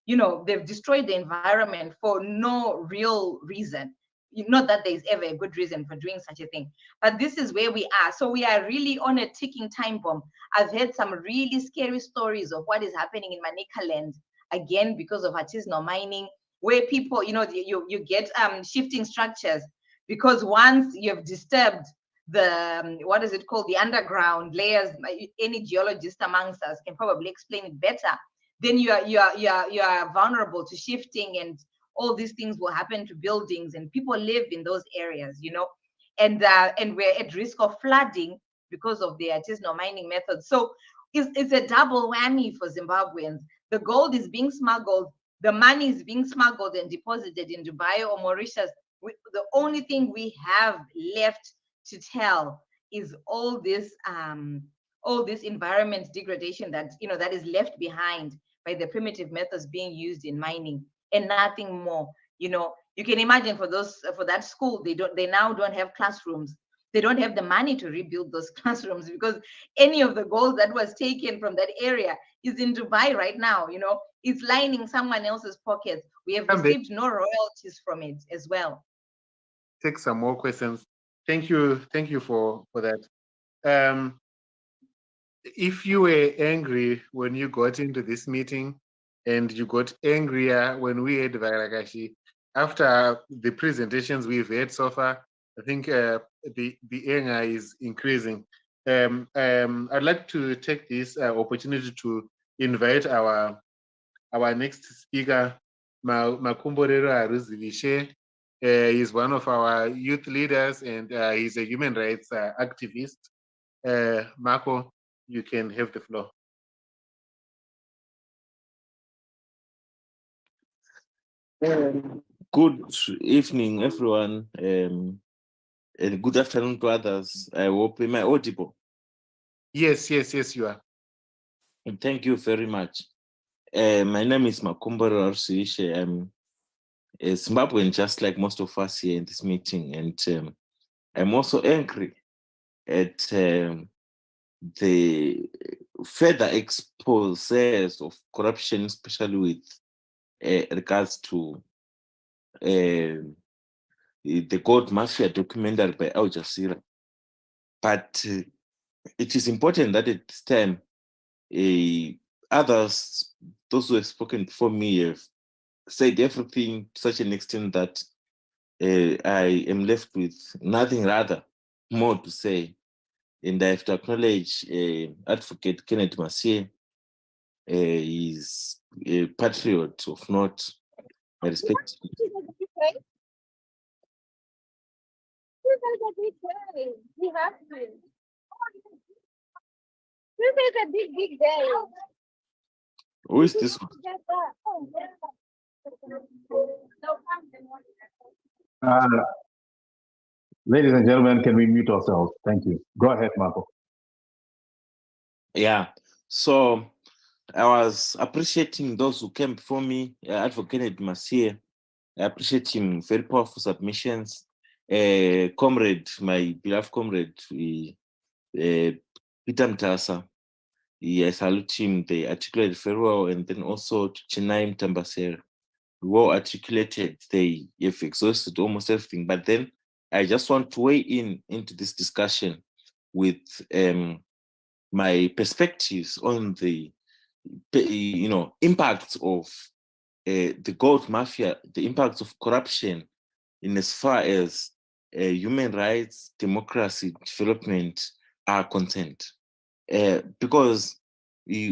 you know, they've destroyed the environment for no real reason. Not that there's ever a good reason for doing such a thing, but this is where we are. So we are really on a ticking time bomb. I've heard some really scary stories of what is happening in Manicaland, again, because of artisanal mining, where people, you know, you get shifting structures, because once you've disturbed the, what is it called, the underground layers, any geologist amongst us can probably explain it better, then you are vulnerable to shifting, and all these things will happen to buildings, and people live in those areas, you know, and we're at risk of flooding because of the artisanal mining methods. So it's a double whammy for Zimbabweans. The gold is being smuggled, the money is being smuggled and deposited in Dubai or Mauritius. The only thing we have left to tell is all this environment degradation that, you know, that is left behind by the primitive methods being used in mining, and nothing more. You know, you can imagine for that school, they now don't have classrooms. They don't have the money to rebuild those classrooms, because any of the gold that was taken from that area is in Dubai right now. You know, it's lining someone else's pockets. We have received no royalties from it as well. Take some more questions. Thank you for that. If you were angry when you got into this meeting, and you got angrier when we had Varagashi, after the presentations we've had so far, I think the anger is increasing. I'd like to take this opportunity to invite our next speaker, Makumborero Aruzivishe. He's one of our youth leaders, and he's a human rights activist. Marco, you can have the floor. Good evening, everyone, and good afternoon to others. I hope am I audible? Yes, you are. And thank you very much. My name is Makumbaro Arsiishe. I'm a Zimbabwean, just like most of us here in this meeting, and I'm also angry at the further exposes of corruption, especially with regards to the gold mafia documentary by Al Jazeera. But it is important that at this time, others, those who have spoken before me, have said everything to such an extent that I am left with nothing rather more to say. And I have to acknowledge Advocate Kenneth Masie. He's a patriot of note. I respect him. We have to. This is a big day. Who is this one? Ladies and gentlemen, can we mute ourselves? Thank you. Go ahead, Marco. Yeah. So I was appreciating those who came before me, Advocate Masie. I appreciate him, very powerful submissions. Comrade, my beloved comrade, Peter Mtasa. I salute him. They articulated very well, and then also to Chinaim Tambasere, well articulated. They have exhausted almost everything. But then I just want to weigh into this discussion with my perspectives on the impacts of the gold mafia, the impacts of corruption in as far as human rights, democracy, development are concerned. Because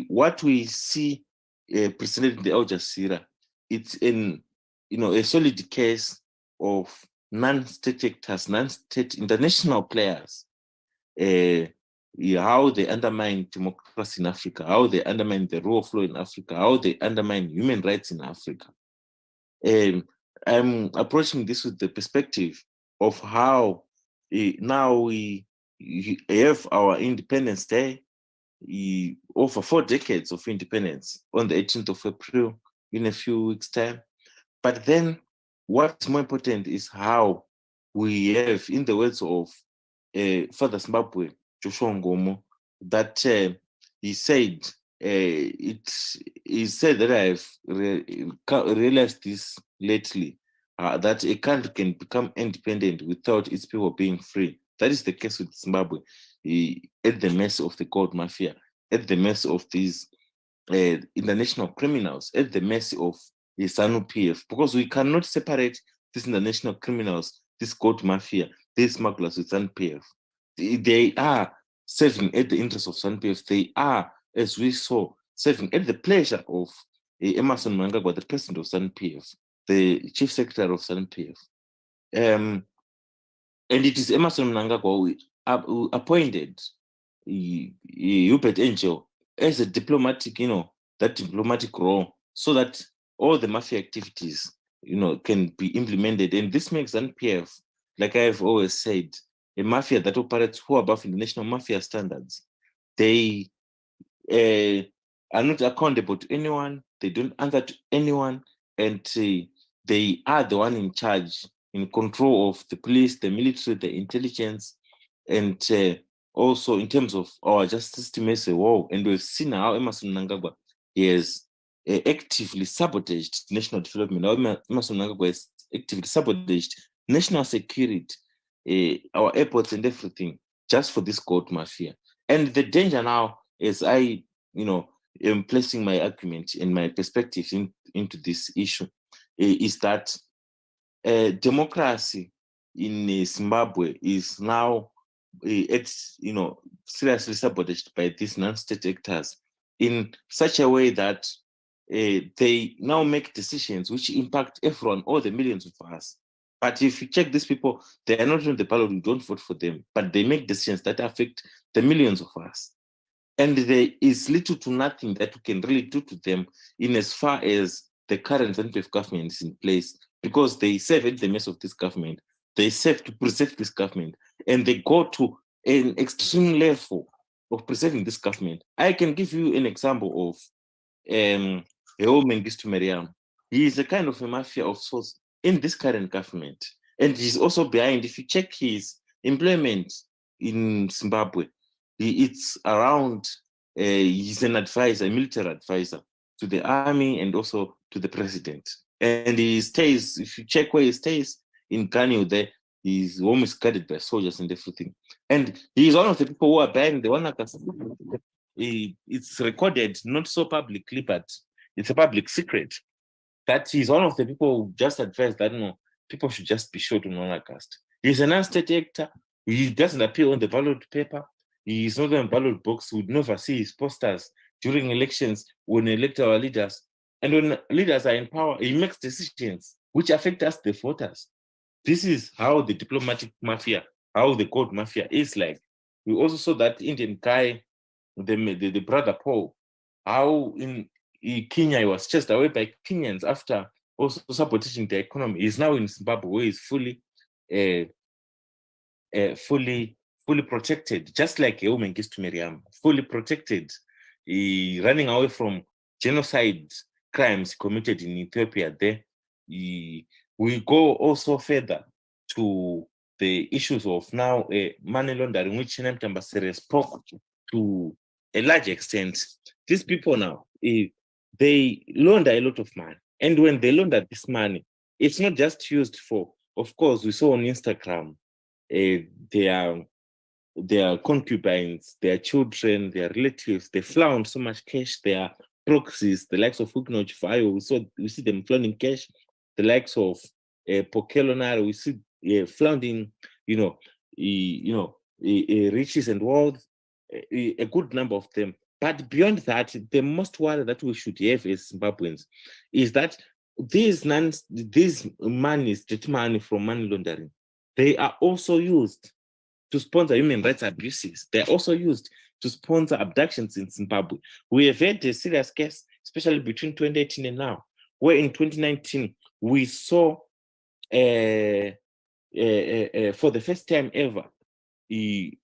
what we see presented in the Al Jazeera, it's a solid case of non-state actors, non-state international players, how they undermine democracy in Africa, how they undermine the rule of law in Africa, how they undermine human rights in Africa. I'm approaching this with the perspective of how now we have our Independence Day, over 4 decades of independence on the 18th of April in a few weeks' time. But then what's more important is how we have, in the words of Father Zimbabwe, Joshua Ngomo, that he said, he said that I've realized this lately, that a country can become independent without its people being free. That is the case with Zimbabwe, at the mercy of the gold mafia, at the mercy of these international criminals, at the mercy of the ZANU-PF, because we cannot separate these international criminals, this gold mafia, these smugglers with ZANU-PF. They are serving at the interest of ZANU-PF. They are, as we saw, serving at the pleasure of Emerson Mnangagwa, the president of ZANU-PF, the chief secretary of ZANU-PF. And it is Emerson Mnangagwa who appointed Hubert Angel as a diplomatic, that diplomatic role, so that all the mafia activities, can be implemented. And this makes ZANU-PF, like I've always said, a mafia that operates far above international mafia standards. They are not accountable to anyone. They don't answer to anyone. And they are the one in charge, in control of the police, the military, the intelligence, and also in terms of our justice system as a whole. And we've seen how Emerson Mnangagwa has actively sabotaged national development. How Emerson Mnangagwa has actively sabotaged national security, our airports and everything, just for this gold mafia. And the danger now, as I, am placing my argument and my perspective into this issue, is that democracy in Zimbabwe is now seriously sabotaged by these non-state actors in such a way that they now make decisions which impact everyone, all the millions of us. But if you check these people, they are not on the ballot, we don't vote for them, but they make decisions that affect the millions of us. And there is little to nothing that we can really do to them in as far as the current ZANU-PF government is in place, because they serve at the mercy of this government. They serve to preserve this government, and they go to an extreme level of preserving this government. I can give you an example of Ewo Mengistu Mariam. He is a kind of a mafia of sorts in this current government, and he's also behind. If you check his employment in Zimbabwe, it's around, he's an advisor, a military advisor to the army and also to the president. And he stays, if you check where he stays, in Kanye there, his home is guarded by soldiers and everything. And he's one of the people who are buying the one. It's recorded, not so publicly, but it's a public secret that he's one of the people who just advised that no, people should just be shot on August. He's a non-state actor. He doesn't appear on the ballot paper. He's not on the ballot box. We'd never see his posters during elections when elect our leaders. And when leaders are in power, he makes decisions which affect us, the voters. This is how the diplomatic mafia, how the court mafia is like. We also saw that Indian guy, the brother Paul, how in Kenya he was chased away by Kenyans after also sabotaging the economy. He's now in Zimbabwe where he's fully protected, just like a woman gets to Miriam, fully protected, running away from genocide crimes committed in Ethiopia. There, we go also further to the issues of now money laundering, which Tambasere spoke to a large extent. These people now, they launder a lot of money. And when they launder this money, it's not just used for, of course, we saw on Instagram, their concubines, their children, their relatives, they flound so much cash, their proxies, the likes of Huguenot Fire, we see them flaunting cash, the likes of Pokelonare, we see flaunting, riches and wealth, a good number of them. But beyond that, the most worry that we should have as Zimbabweans is that these monies, dirty money from money laundering, they are also used to sponsor human rights abuses. They're also used to sponsor abductions in Zimbabwe. We have had a serious case, especially between 2018 and now, where in 2019, we saw for the first time ever,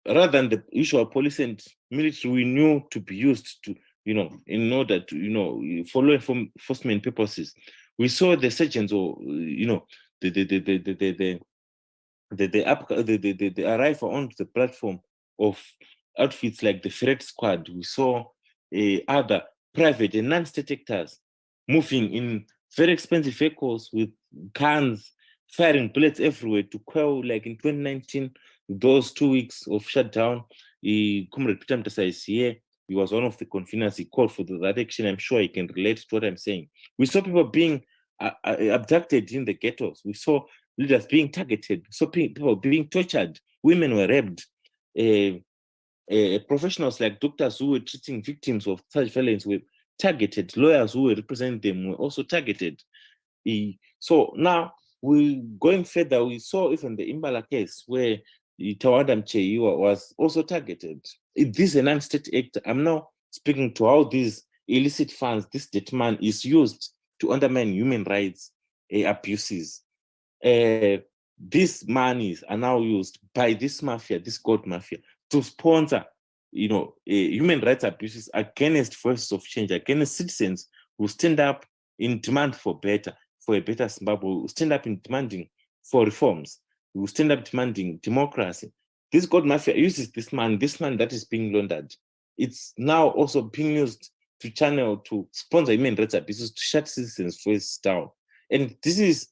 rather than the usual police and military we knew to be used to, in order to, for law enforcement purposes, we saw the surgeons or, the arrival onto the platform of outfits like the Threat Squad. We saw other private and non-state actors moving in very expensive vehicles with guns, firing bullets everywhere to quell, like in 2019, those 2 weeks of shutdown. Comrade Peter Mtasa is here. He was one of the conveners. He called for that action. I'm sure he can relate to what I'm saying. We saw people being abducted in the ghettos. We saw leaders being targeted. We saw people being tortured. Women were raped. Professionals like doctors who were treating victims of such violence were targeted. Lawyers who were representing them were also targeted. So now, we going further, we saw even the Imbala case where Tawadam Cheiwa was also targeted. This is a non-state act. I'm now speaking to how these illicit funds, this debt man is used to undermine human rights abuses. These monies are now used by this mafia, this court mafia, to sponsor, human rights abuses against voices of change, against citizens who stand up in demand for a better Zimbabwe, who stand up in demanding for reforms, who stand up demanding democracy. This court mafia uses this man that is being laundered. It's now also being used to channel, to sponsor human rights abuses, to shut citizens' voices down. And this is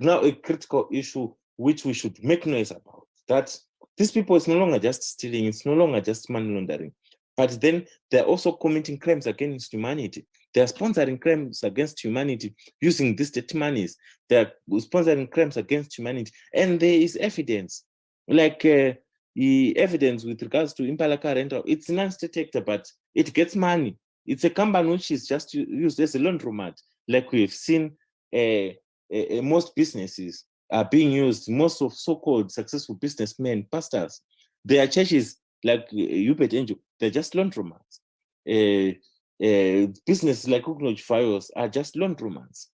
now a critical issue which we should make noise about, that these people, it's no longer just stealing, it's no longer just money laundering, but then they're also committing crimes against humanity. They're sponsoring crimes against humanity using these dirty monies. They're sponsoring crimes against humanity. And there is evidence, like the evidence with regards to Impala Car Rental. It's a non-state actor, but it gets money. It's a company which is just used as a laundromat, like we've seen most businesses are being used, most of so-called successful businessmen, pastors, their churches, like Upet Angel, they're just laundromats. Businesses like Huguenot Fires are just laundromats.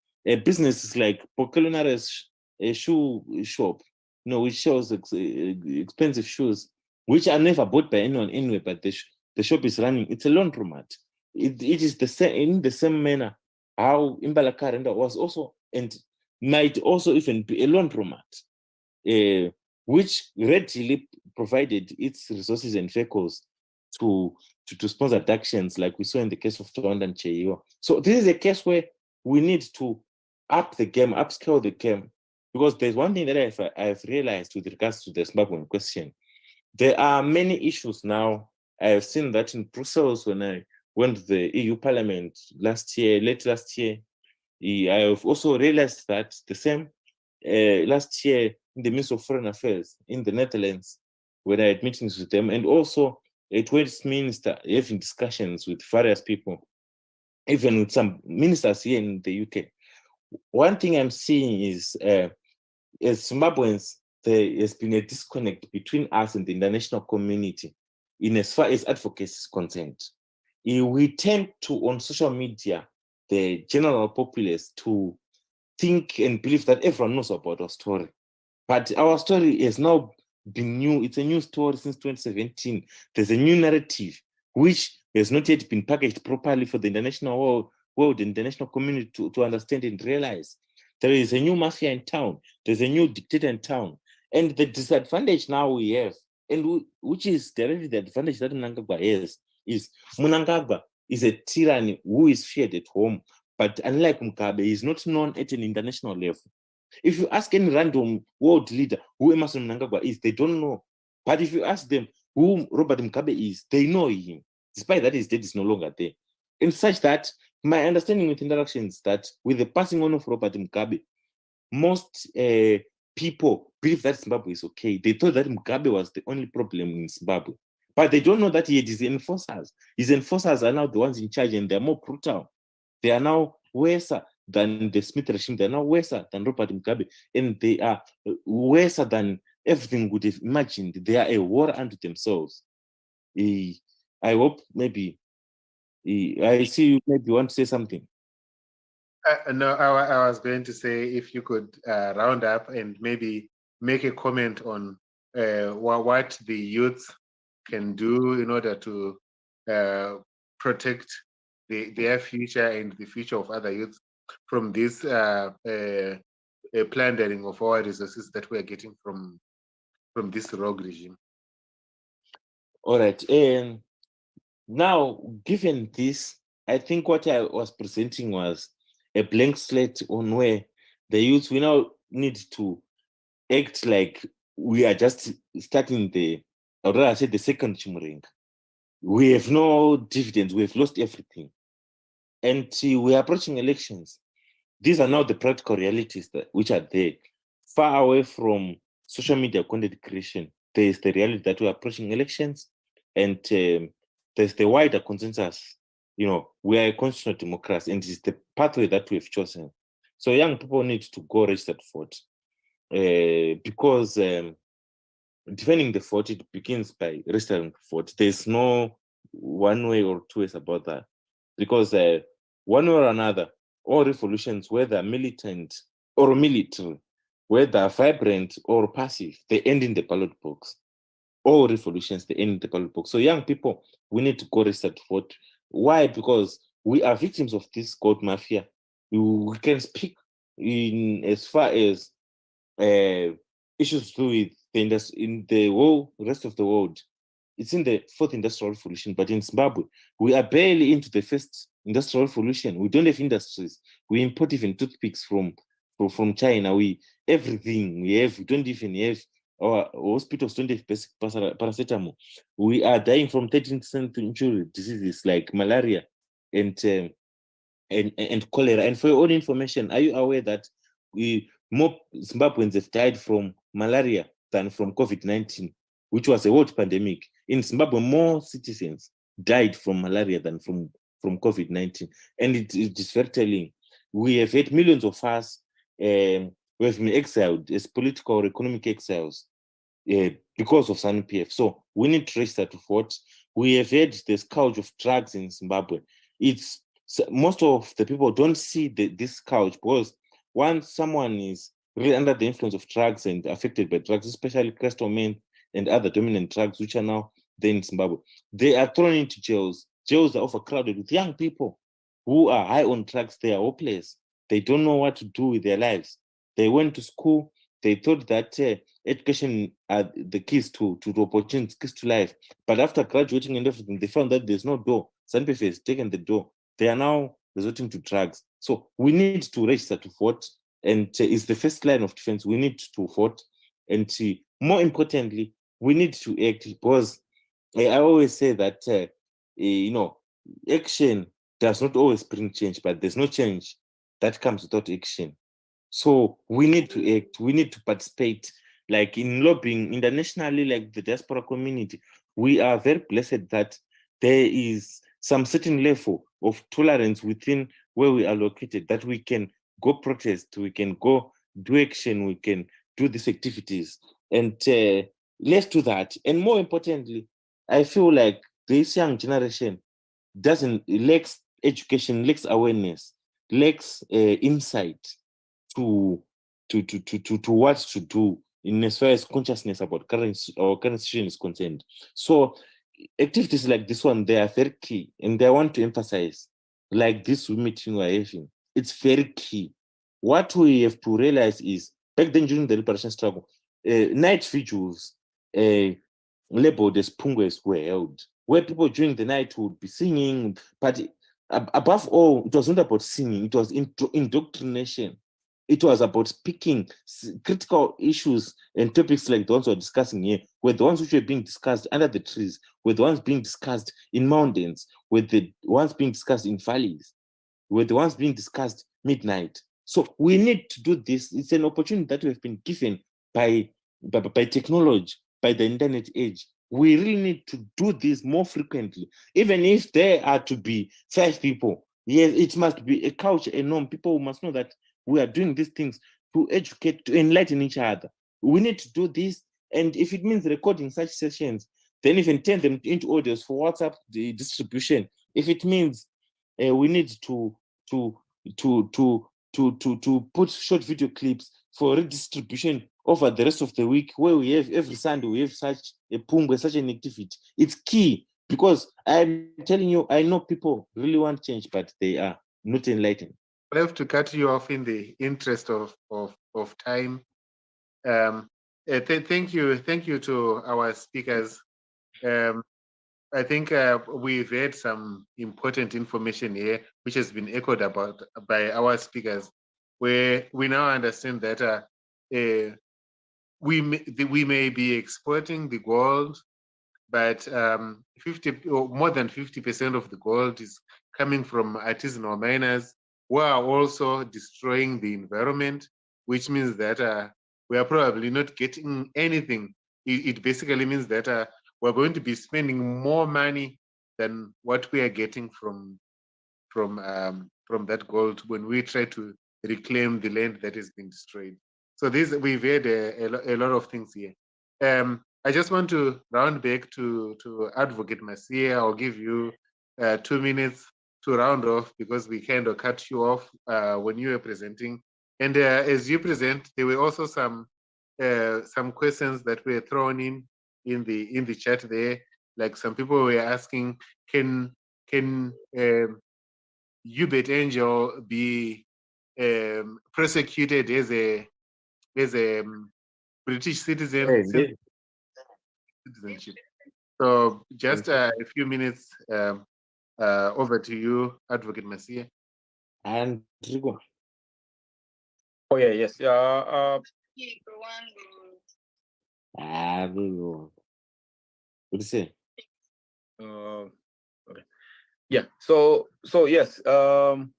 Businesses like Pokelonare's shoe shop, which sells expensive shoes, which are never bought by anyone anyway, but the shop is running. It's a laundromat. It is the same, in the same manner how Imbala Karenda was also, and might also even be a laundromat. which readily provided its resources and vehicles to sponsor actions like we saw in the case of Rwanda and Cheiwa. So this is a case where we need to up the game, upscale the game, because there's one thing that I've realized with regards to the Zimbabwean question. There are many issues now. I have seen that in Brussels when I went to the EU Parliament late last year. I have also realized that the same last year in the Ministry of Foreign Affairs in the Netherlands, when I had meetings with them, and also at Westminster, having discussions with various people, even with some ministers here in the UK. One thing I'm seeing is, as Zimbabweans, there has been a disconnect between us and the international community in as far as advocacy is concerned. We tend to, on social media, the general populace, to think and believe that everyone knows about our story. But our story has now been new. It's a new story since 2017. There's a new narrative which has not yet been packaged properly for the international world, international community to understand and realize. There is a new mafia in town. There's a new dictator in town. And the disadvantage now we have, and which is directly the advantage that Mnangagwa has, is Mnangagwa is a tyranny who is feared at home. But unlike Mugabe, he is not known at an international level. If you ask any random world leader who Emerson Mnangagwa is, they don't know. But if you ask them who Robert Mugabe is, they know him, despite that his death is no longer there. And such that my understanding with interactions that with the passing on of Robert Mugabe, most people believe that Zimbabwe is okay. They thought that Mugabe was the only problem in Zimbabwe. But they don't know that he had his enforcers. His enforcers are now the ones in charge, and they're more brutal. They are now worse than the Smith regime. They are now worse than Robert Mugabe. And they are worse than everything would have imagined. They are a war unto themselves. I hope maybe, I see you maybe want to say something. No, I was going to say if you could round up and maybe make a comment on what the youth can do in order to protect their future and the future of other youth from this plundering of our resources that we are getting from this rogue regime. All right. Now, given this, I think what I was presenting was a blank slate on where the youth, we now need to act like we are just starting or rather I said the second Chumurenga. We have no dividends, we have lost everything. And we are approaching elections. These are now the practical realities which are there. Far away from social media content creation, there is the reality that we are approaching elections, and there's the wider consensus. We are a constitutional democracy, and it's the pathway that we have chosen. So young people need to go register to vote, because defending the vote, it begins by registering to vote. There's no one way or two ways about that, because one way or another, all revolutions, whether militant or military, whether vibrant or passive, they end in the ballot box. All revolutions, they end in the ballot box. So young people, we need to go register to vote. Why? Because we are victims of this gold mafia. We can speak in as far as issues to do with the industry in the whole rest of the world. It's in the fourth industrial revolution, but in Zimbabwe, we are barely into the first industrial revolution. We don't have industries. We import even toothpicks from China. We don't even have, our hospitals don't have basic paracetamol. We are dying from 13th century diseases like malaria and cholera. And for your own information, are you aware that more Zimbabweans have died from malaria than from COVID-19, which was a world pandemic? In Zimbabwe, more citizens died from malaria than from COVID-19. And it is very telling. We have had millions of us who have been exiled as political or economic exiles because of ZANU-PF. So we need to register to vote. We have had the scourge of drugs in Zimbabwe. Most of the people don't see this scourge, because once someone is really under the influence of drugs and affected by drugs, especially crystal meth and other dominant drugs, which are now there in Zimbabwe, they are thrown into jails. Jails are overcrowded with young people who are high on drugs. They are hopeless. They don't know what to do with their lives. They went to school, they thought that education are the keys to opportunities, keys to life. But after graduating and everything, they found that there's no door. SANPF has taken the door. They are now resorting to drugs. So we need to register to vote, and it's the first line of defense. We need to vote, and more importantly, we need to act, because I always say that action does not always bring change, but there's no change that comes without action. So we need to act, we need to participate, like in lobbying internationally, like the diaspora community. We are very blessed that there is some certain level of tolerance within where we are located, that we can go protest, we can go do action, we can do these activities. And let's do that. And more importantly, I feel like this young generation lacks education, lacks awareness, lacks insight to what to do in as far as consciousness about current situation is concerned. So activities like this one, they are very key, and I want to emphasize, like this meeting we're having, it's very key. What we have to realize is, back then during the liberation struggle, night vigils labeled as pungwes were held, where people during the night would be singing, but above all, it was not about singing, it was indoctrination. It was about speaking critical issues and topics like the ones we're discussing here, were the ones which were being discussed under the trees, were the ones being discussed in mountains, were the ones being discussed in valleys, were the ones being discussed midnight. So we need to do this. It's an opportunity that we have been given by technology, by the internet age. We really need to do this more frequently. Even if there are to be 5 people, yes, it must be a culture, a norm. People must know that we are doing these things to educate, to enlighten each other. We need to do this. And if it means recording such sessions, then even turn them into audios for WhatsApp distribution. If it means we need to put short video clips for redistribution over the rest of the week, where we have every Sunday we have such a pungwe, such an activity. It's key, because I'm telling you, I know people really want change, but they are not enlightened. I have to cut you off in the interest of time. Thank you to our speakers. I think we've had some important information here, which has been echoed about by our speakers, where we now understand that we may be exporting the gold, but 50 or more than 50% of the gold is coming from artisanal miners who are also destroying the environment, which means that we are probably not getting anything. It basically means that we're going to be spending more money than what we are getting from that gold when we try to reclaim the land that has been destroyed. So we've had a lot of things here. I just want to round back to Advocate Masia. I'll give you 2 minutes to round off, because we kind of cut you off when you were presenting. And as you present, there were also some questions that were thrown in the chat there. Like some people were asking, can Hubert Angel be prosecuted as a British citizen? Citizenship. So just a few minutes over to you, Advocate Masia. And Rigo. Oh yeah, yes. What do you say? Okay. Yeah. So yes. I'm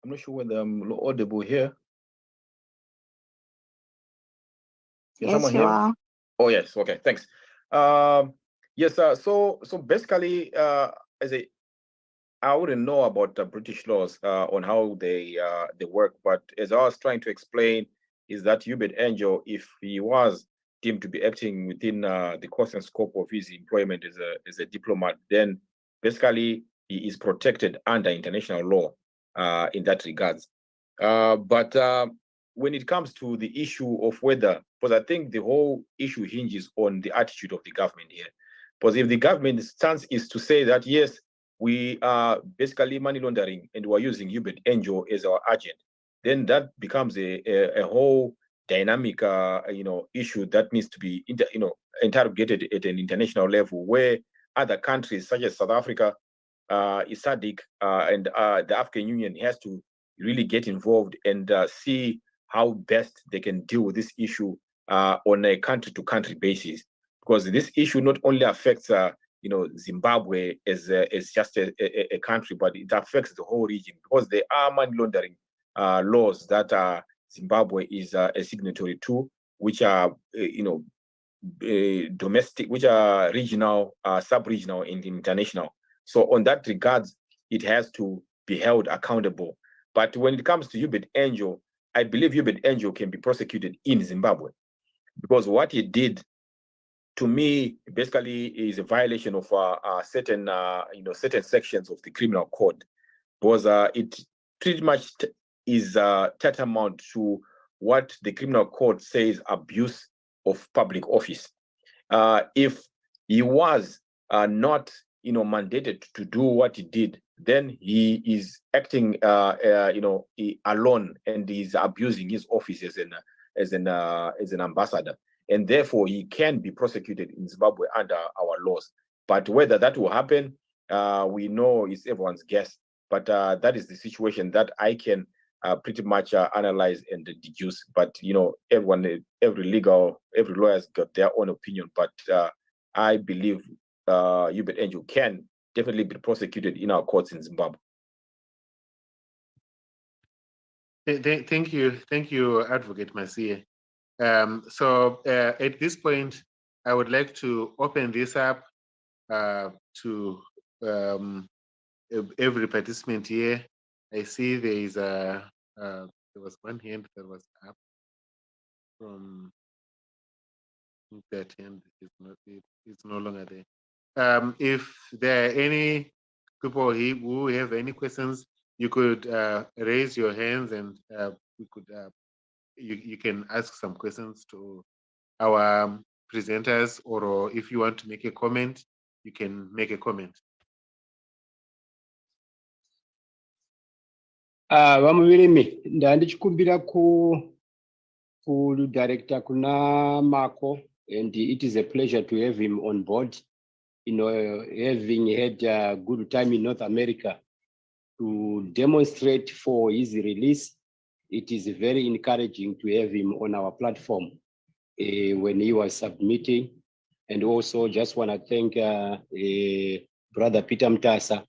not sure whether I'm audible here. Can Yes, someone you hear me? are. Oh yes. Okay. Thanks. Yes. So basically, I wouldn't know about the British laws on how they work, but as I was trying to explain, is that Hubert Angel, if he was deemed to be acting within the course and scope of his employment as a diplomat, then basically he is protected under international law in that regards. But when it comes to the issue of whether, because I think the whole issue hinges on the attitude of the government here. Because if the government's stance is to say that, yes, we are basically money laundering and we're using Hubert Angel as our agent, then that becomes a whole dynamic, issue that needs to be, interrogated at an international level, where other countries such as South Africa, SADC, and the African Union has to really get involved and see how best they can deal with this issue on a country-to-country basis, because this issue not only affects Zimbabwe as just a country, but it affects the whole region, because there are money laundering laws that Zimbabwe is a signatory to, which are domestic, which are regional, sub-regional, and international. So on that regards, it has to be held accountable. But when it comes to Hubert Angel, I believe Hubert Angel can be prosecuted in Zimbabwe, because what he did, to me, basically is a violation of certain sections of the criminal code, because it pretty much is tantamount to what the criminal code says: abuse of public office. If he was not, mandated to do what he did, then he is acting, alone, and he's abusing his office as an ambassador, and therefore he can be prosecuted in Zimbabwe under our laws. But whether that will happen, we know it's everyone's guess. But that is the situation that I can pretty much analyze and deduce. But every lawyer's got their own opinion. But I believe Hubert Angel can definitely be prosecuted in our courts in Zimbabwe. Thank you, Advocate Masie. So at this point, I would like to open this up to every participant here. I see there was one hand that was up from that hand it's no longer there. If there are any people here who have any questions, you could raise your hands, and we could you can ask some questions to our presenters, or if you want to make a comment, you can make a comment. Vamuviri ndandichikumbira ku director kuna Marco, and it is a pleasure to have him on board. Having had a good time in North America, to demonstrate for his release, it is very encouraging to have him on our platform when he was submitting. And also just want to thank Brother Peter Mtasa,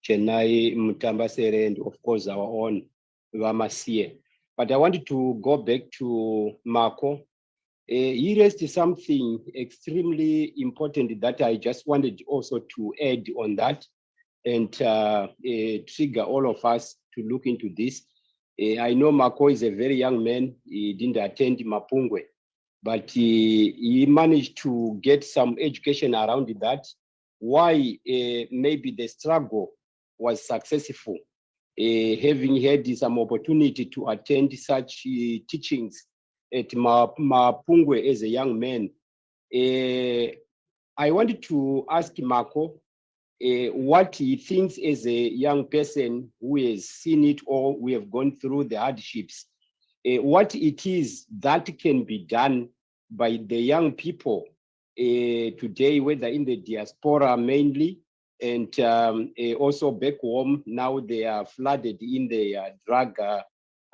Chennai Mutambasere, and of course our own Vamasie. But I wanted to go back to Marco. He raised something extremely important that I just wanted also to add on that, and trigger all of us to look into this. I know Marco is a very young man. He didn't attend Mapungwe, but he managed to get some education around that. Why maybe the struggle was successful. Having had some opportunity to attend such teachings at Mapungwe as a young man, I wanted to ask Marco what he thinks as a young person who has seen it all, we have gone through the hardships, what it is that can be done by the young people today, whether in the diaspora mainly, and also back home. Now they are flooded in the drug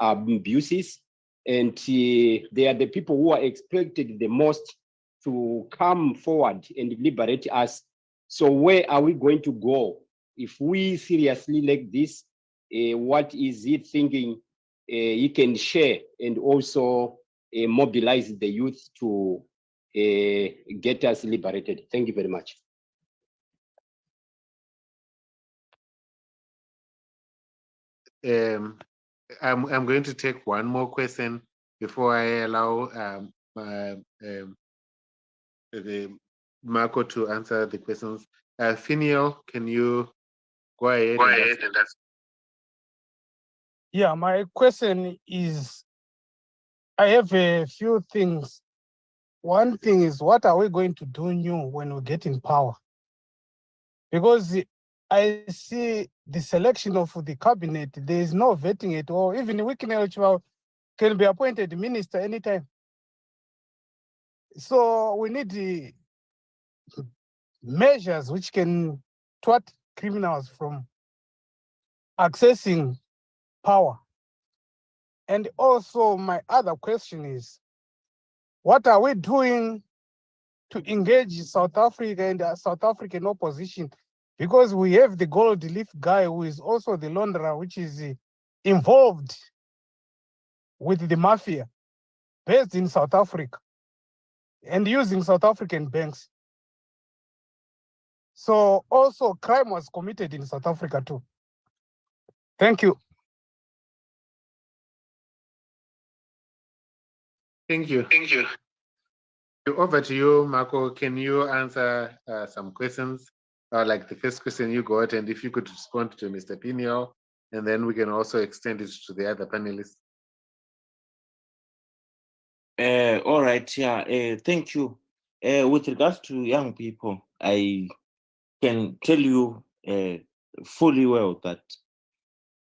abuses, and they are the people who are expected the most to come forward and liberate us. So where are we going to go if we seriously like this? What is he thinking he can share, and also mobilize the youth to get us liberated? Thank you very much. I'm going to take one more question before I allow the Marco to answer the questions. Finial, can you go ahead? And ask? Yeah, my question is, I have a few things. One thing is, what are we going to do new when we get in power? Because I see the selection of the cabinet, there is no vetting at all. Even can be appointed minister anytime. So we need the measures which can thwart criminals from accessing power. And also my other question is, what are we doing to engage South Africa and the South African opposition? Because we have the gold leaf guy who is also the launderer, which is involved with the mafia based in South Africa and using South African banks. So also crime was committed in South Africa too. Thank you. Thank you. Thank you. Over to you, Marco. Can you answer some questions? Like the first question you got, and if you could respond to Mr. Pino, and then we can also extend it to the other panelists. All right, yeah, thank you. With regards to young people, I can tell you fully well that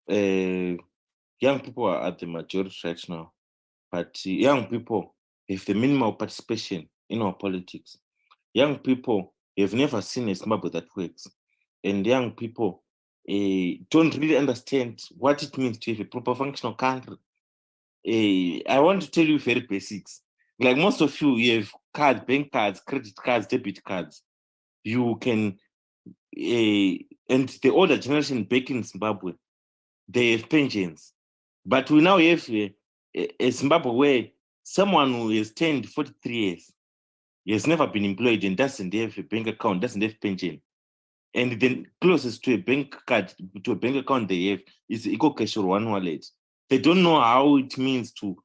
young people are at the majority right now, but young people have the minimal participation in our politics. Young people have never seen a Zimbabwe that works, and young people don't really understand what it means to have a proper functional country. I want to tell you very basics. Like most of you have cards, bank cards, credit cards, debit cards. You can, and the older generation back in Zimbabwe, they have pensions. But we now have a Zimbabwe where someone who has turned 43 years, he has never been employed and doesn't have a bank account, doesn't have pension. And then closest to a bank card, to a bank account they have is EcoCash or One Wallet. They don't know how it means to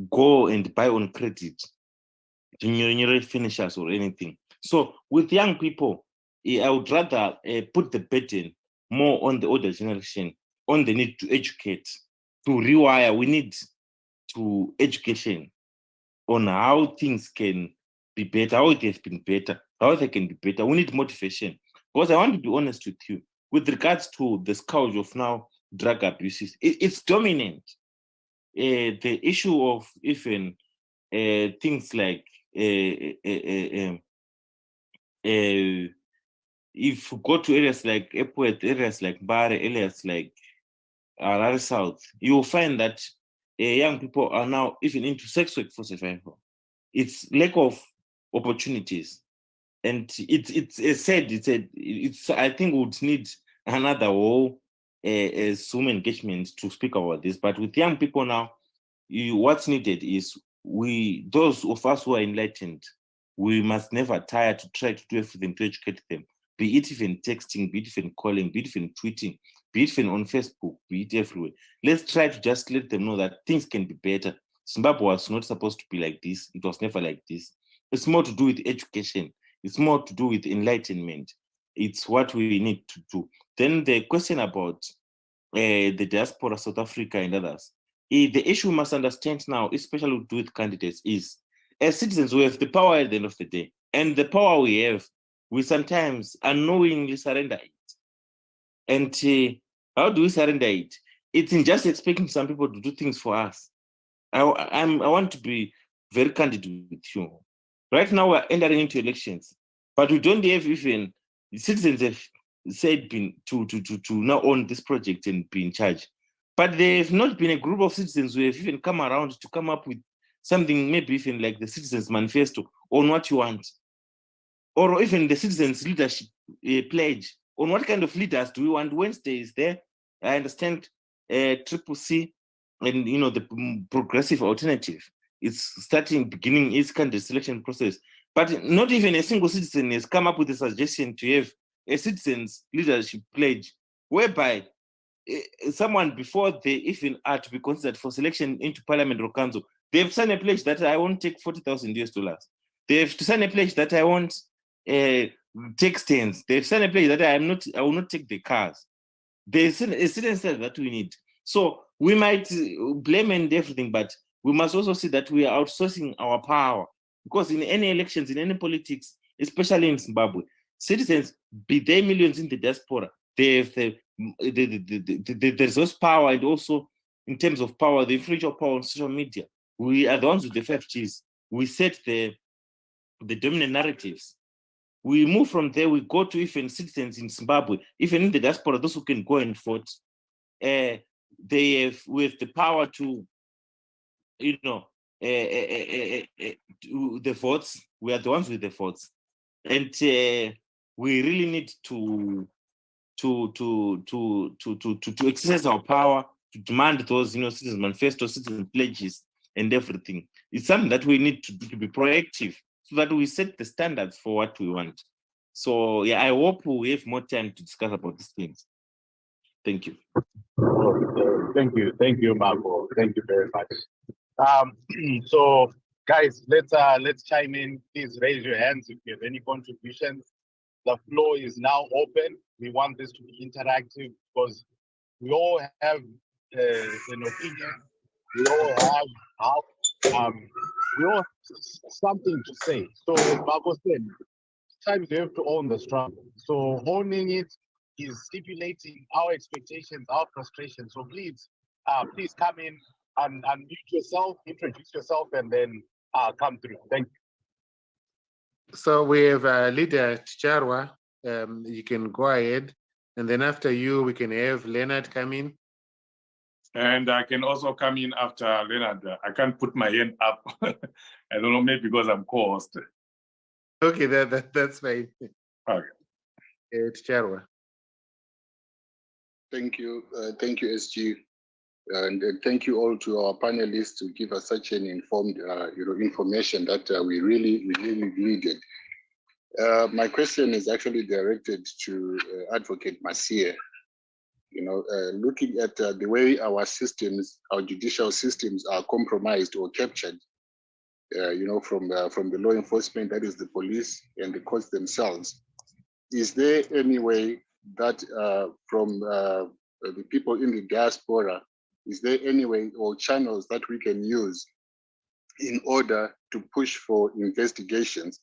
go and buy on credit, to finishers or anything. So with young people, I would rather put the burden more on the older generation, on the need to educate, to rewire. We need to education on how things can be better, how it has been better, how they can be better. We need motivation. Because I want to be honest with you, with regards to the scourge of now drug abuses, it's dominant. The issue of even things like if you go to areas like Epworth, areas like Bare, areas like Harare South, you will find that young people are now even into sex work for survival. It's lack of opportunities, and it's I think we would need another whole Zoom engagement to speak about this. But with young people now, what's needed is those of us who are enlightened, we must never tire to try to do everything to educate them, be it even texting, be it even calling, be it even tweeting, be it even on Facebook, be it everywhere. Let's try to just let them know that things can be better. Zimbabwe was not supposed to be like this. It was never like this. It's more to do with education. It's more to do with enlightenment. It's what we need to do. Then the question about the diaspora, South Africa and others. The issue we must understand now, especially with candidates, is as citizens, we have the power at the end of the day. And the power we have, we sometimes unknowingly surrender it. And how do we surrender it? It's in just expecting some people to do things for us. I want to be very candid with you. Right now, we're entering into elections, but we don't have even, the citizens have said to now own this project and be in charge. But there have not been a group of citizens who have even come around to come up with something, maybe even like the Citizens Manifesto on what you want, or even the Citizens Leadership Pledge on what kind of leaders do we want. Wednesday is there. I understand Triple C and the progressive alternative. It's beginning its candidate selection process. But not even a single citizen has come up with a suggestion to have a citizens leadership pledge, whereby someone, before they even are to be considered for selection into parliament or council, they have signed a pledge that I won't take $40,000. They have to sign a pledge that I won't take stands. They have signed a pledge that I will not take the cars. There's a certain set that we need. So we might blame and everything, but we must also see that we are outsourcing our power, because in any elections, in any politics, especially in Zimbabwe, citizens, be they millions in the diaspora, they have the resource power and also in terms of power, the influential power on social media. We are the ones with the 5Gs. We set the dominant narratives. We move from there, we go to even citizens in Zimbabwe, even in the diaspora, those who can go and vote. We have the power to, the votes. We are the ones with the votes. And we really need to exercise our power, to demand those, citizen manifestos, citizen pledges, and everything. It's something that we need to be proactive, so that we set the standards for what we want. So yeah, I hope we have more time to discuss about these things. Thank you. Thank you, Marco. Thank you very much. So guys, let's chime in. Please raise your hands if you have any contributions. The floor is now open. We want this to be interactive because we all have an opinion. We all have we all have something to say. So as Marco said, sometimes you have to own the struggle. So owning it is stipulating our expectations, our frustrations. So please come in and unmute yourself, introduce yourself, and then come through. Thank you. So we have leader Charwa. You can go ahead, and then after you, we can have Leonard come in. And I can also come in after Leonard. I can't put my hand up. I don't know, maybe because I'm co-host. Okay, that's fine. Okay. It's Charwa. Thank you, SG, and thank you all to our panelists to give us such an informed, information that we really needed. My question is actually directed to Advocate Masia. Looking at the way our systems, our judicial systems, are compromised or captured, from the law enforcement, that is the police and the courts themselves. Is there any way that from the people in the diaspora, is there any way or channels that we can use in order to push for investigations?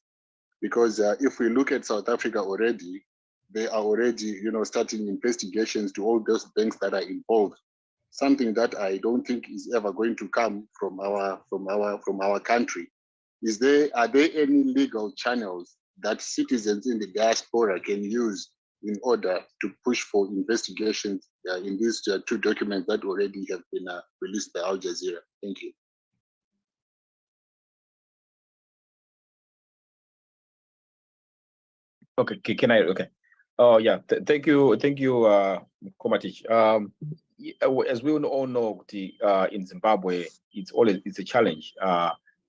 Because if we look at South Africa already, they are already, starting investigations to all those banks that are involved. Something that I don't think is ever going to come from our country. Are there any legal channels that citizens in the diaspora can use in order to push for investigations in these two documents that already have been released by Al Jazeera? Thank you. Okay, can I? Okay. Oh yeah, thank you, Komatich. As we all know, in Zimbabwe, it's a challenge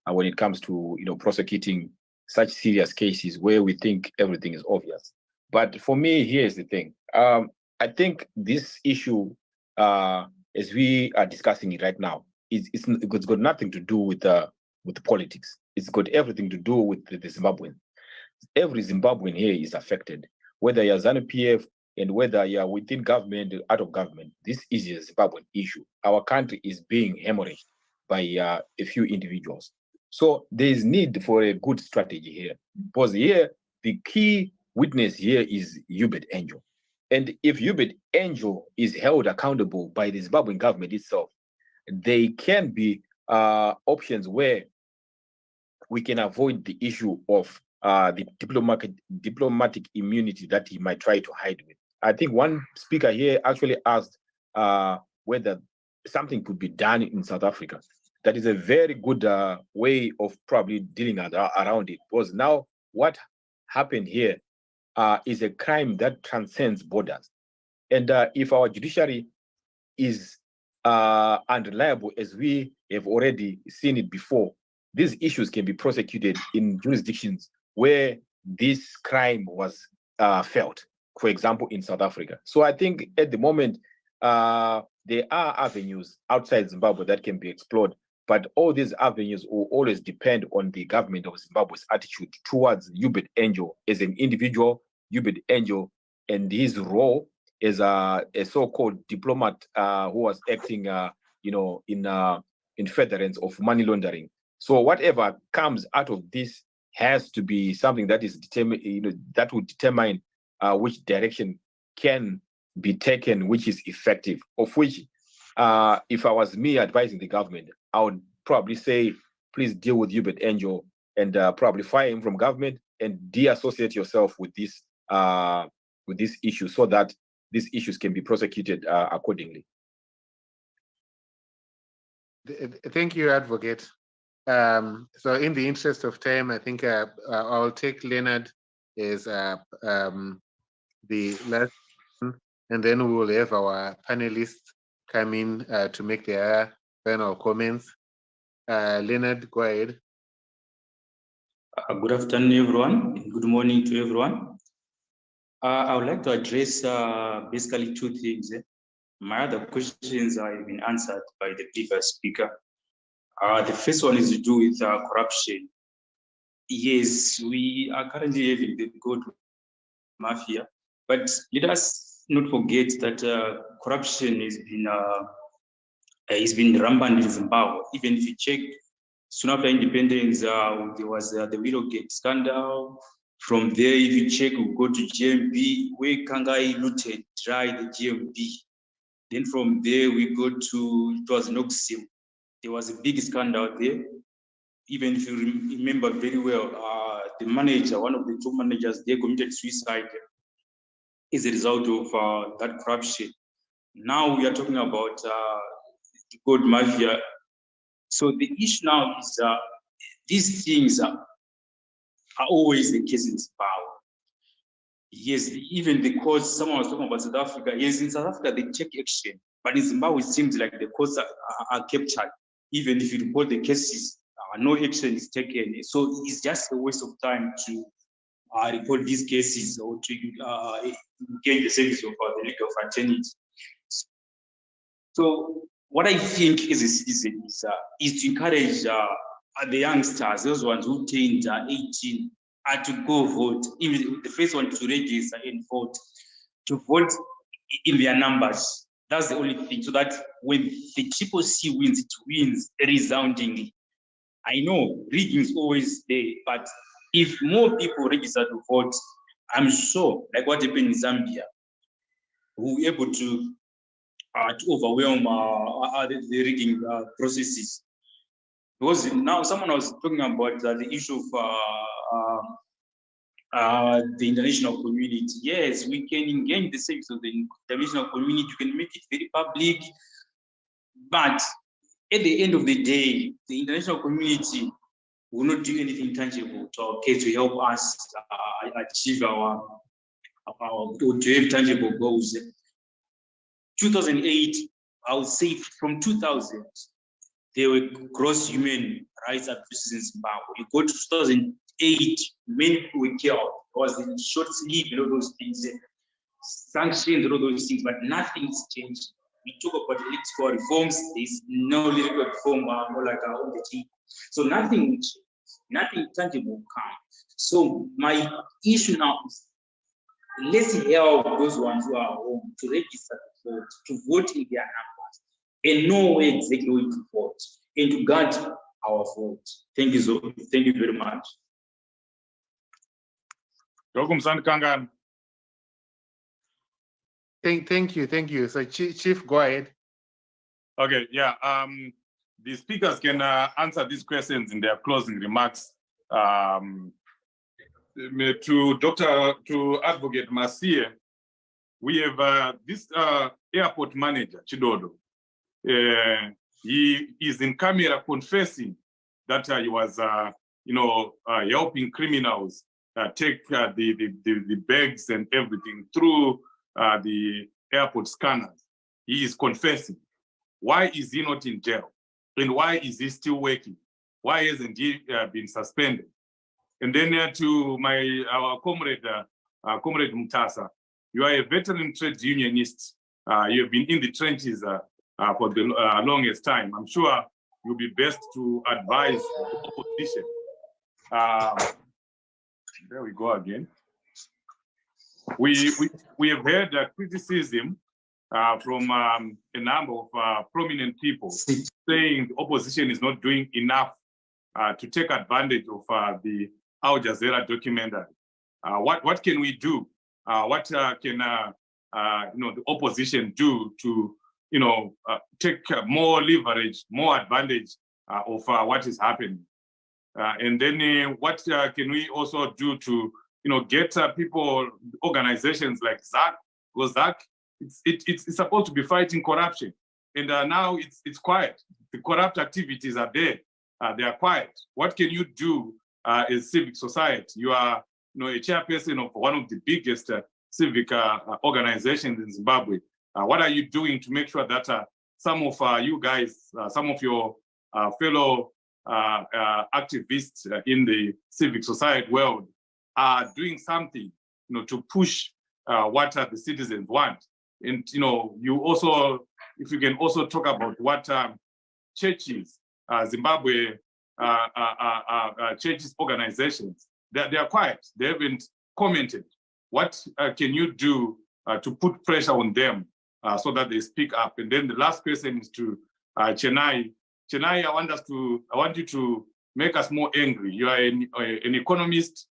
when it comes to prosecuting such serious cases where we think everything is obvious. But for me, here's the thing. I think this issue, as we are discussing it right now, it's got nothing to do with politics. It's got everything to do with the Zimbabwean. Every Zimbabwean here is affected, whether you're ZANU-PF and whether you're within government or out of government. This is a Zimbabwean issue. Our country is being hemorrhaged by a few individuals. So there is need for a good strategy here, because here the key witness here is Hubert Angel. And if Hubert Angel is held accountable by the Zimbabwean government itself, there can be options where we can avoid the issue of the diplomatic immunity that he might try to hide with. I think one speaker here actually asked whether something could be done in South Africa. That is a very good way of probably dealing around it, because now what happened here is a crime that transcends borders. And if our judiciary is unreliable, as we have already seen it before, these issues can be prosecuted in jurisdictions where this crime was felt, for example, in South Africa. So I think at the moment, there are avenues outside Zimbabwe that can be explored, but all these avenues will always depend on the government of Zimbabwe's attitude towards Hubert Angel as an individual, Hubert Angel and his role as a so-called diplomat who was acting, in furtherance of money laundering. So whatever comes out of this has to be something that is determined, that will determine which direction can be taken, which is effective, of which If I was me advising the government, I would probably say, please deal with Hubert Angel and probably fire him from government and de-associate yourself with this issue so that these issues can be prosecuted accordingly. Thank you, Advocate. So in the interest of time, I think I'll take Leonard as the last one, and then we will have our panelists come in to make their final comments. Leonard, go ahead. Good afternoon, everyone, and good morning to everyone. I would like to address basically two things. My other questions have been answered by the previous speaker. The first one is to do with corruption. Yes, we are currently having the gold mafia, but let us not forget that corruption has been rampant in Zimbabwe. Even if you check, soon after independence, there was the Willowgate scandal. From there, if you check, we go to GMB, where Kangai looted dry the GMB. Then from there, we go to, it was Noxim. There was a big scandal there. Even if you remember very well, the manager, one of the two managers, they committed suicide as a result of that corruption. Now we are talking about the gold mafia. So the issue now is these things are always the case in Zimbabwe. Yes, even the courts, someone was talking about South Africa. Yes, in South Africa, they take action. But in Zimbabwe, it seems like the courts are captured. Even if you report the cases, no action is taken. So it's just a waste of time to report these cases or to gain the service of the legal fraternity. So what I think as a citizen is to encourage the youngsters, those ones who turned 18, to go vote. Even the first one to register and vote, to vote in their numbers. That's the only thing. So that when the Triple C wins, it wins resoundingly. I know rigging is always there, but if more people register to vote, I'm sure, like what happened in Zambia, we'll be able to overwhelm the rigging processes. Because now someone was talking about the issue of the international community. Yes, we can engage the service of the international community. You can make it very public, but at the end of the day, the international community will not do anything tangible to our case to help us achieve our to have tangible goals. 2008, I would say from 2000, there were gross human rights abuses in Zimbabwe. You go to 2008, many people were killed. There was the short sleep and all those things, sanctions and all those things, but nothing's changed. We talk about electoral reforms, there's no electoral reform more like on the team. So nothing will change, nothing tangible will come. So my issue now is let's help those ones who are home to register to vote in their numbers and know where exactly we to vote and to guard our vote. Thank you so. Thank you very much. Thank you. So Chief, go ahead. Okay, yeah. The speakers can answer these questions in their closing remarks. To Advocate Masie, we have this airport manager, Chidodo. He is in camera confessing that he was, helping criminals take the bags and everything through the airport scanners. He is confessing. Why is he not in jail? And why is he still working? Why hasn't he been suspended? And then to our comrade, Comrade Mutasa, you are a veteran trade unionist. You have been in the trenches for the longest time. I'm sure you'll be best to advise the opposition. There we go again. We have heard criticism from a number of prominent people saying the opposition is not doing enough to take advantage of the Al Jazeera documentary. What can we do? What can the opposition do to take more leverage, more advantage of what is happening. And then what can we also do to, get people, organizations like ZAC, because ZAC, it's supposed to be fighting corruption. And now it's quiet. The corrupt activities are there. They are quiet. What can you do as civic society? You are, a chairperson of one of the biggest civic organizations in Zimbabwe. What are you doing to make sure that some of you guys, some of your fellow activists in the civic society world are doing something, to push what the citizens want? And you also, if you can also talk about what churches, Zimbabwe churches organizations, they are quiet. They haven't commented. What can you do to put pressure on them so that they speak up? And then the last question is to Chennai. Chennai, I want you to make us more angry. You are an economist.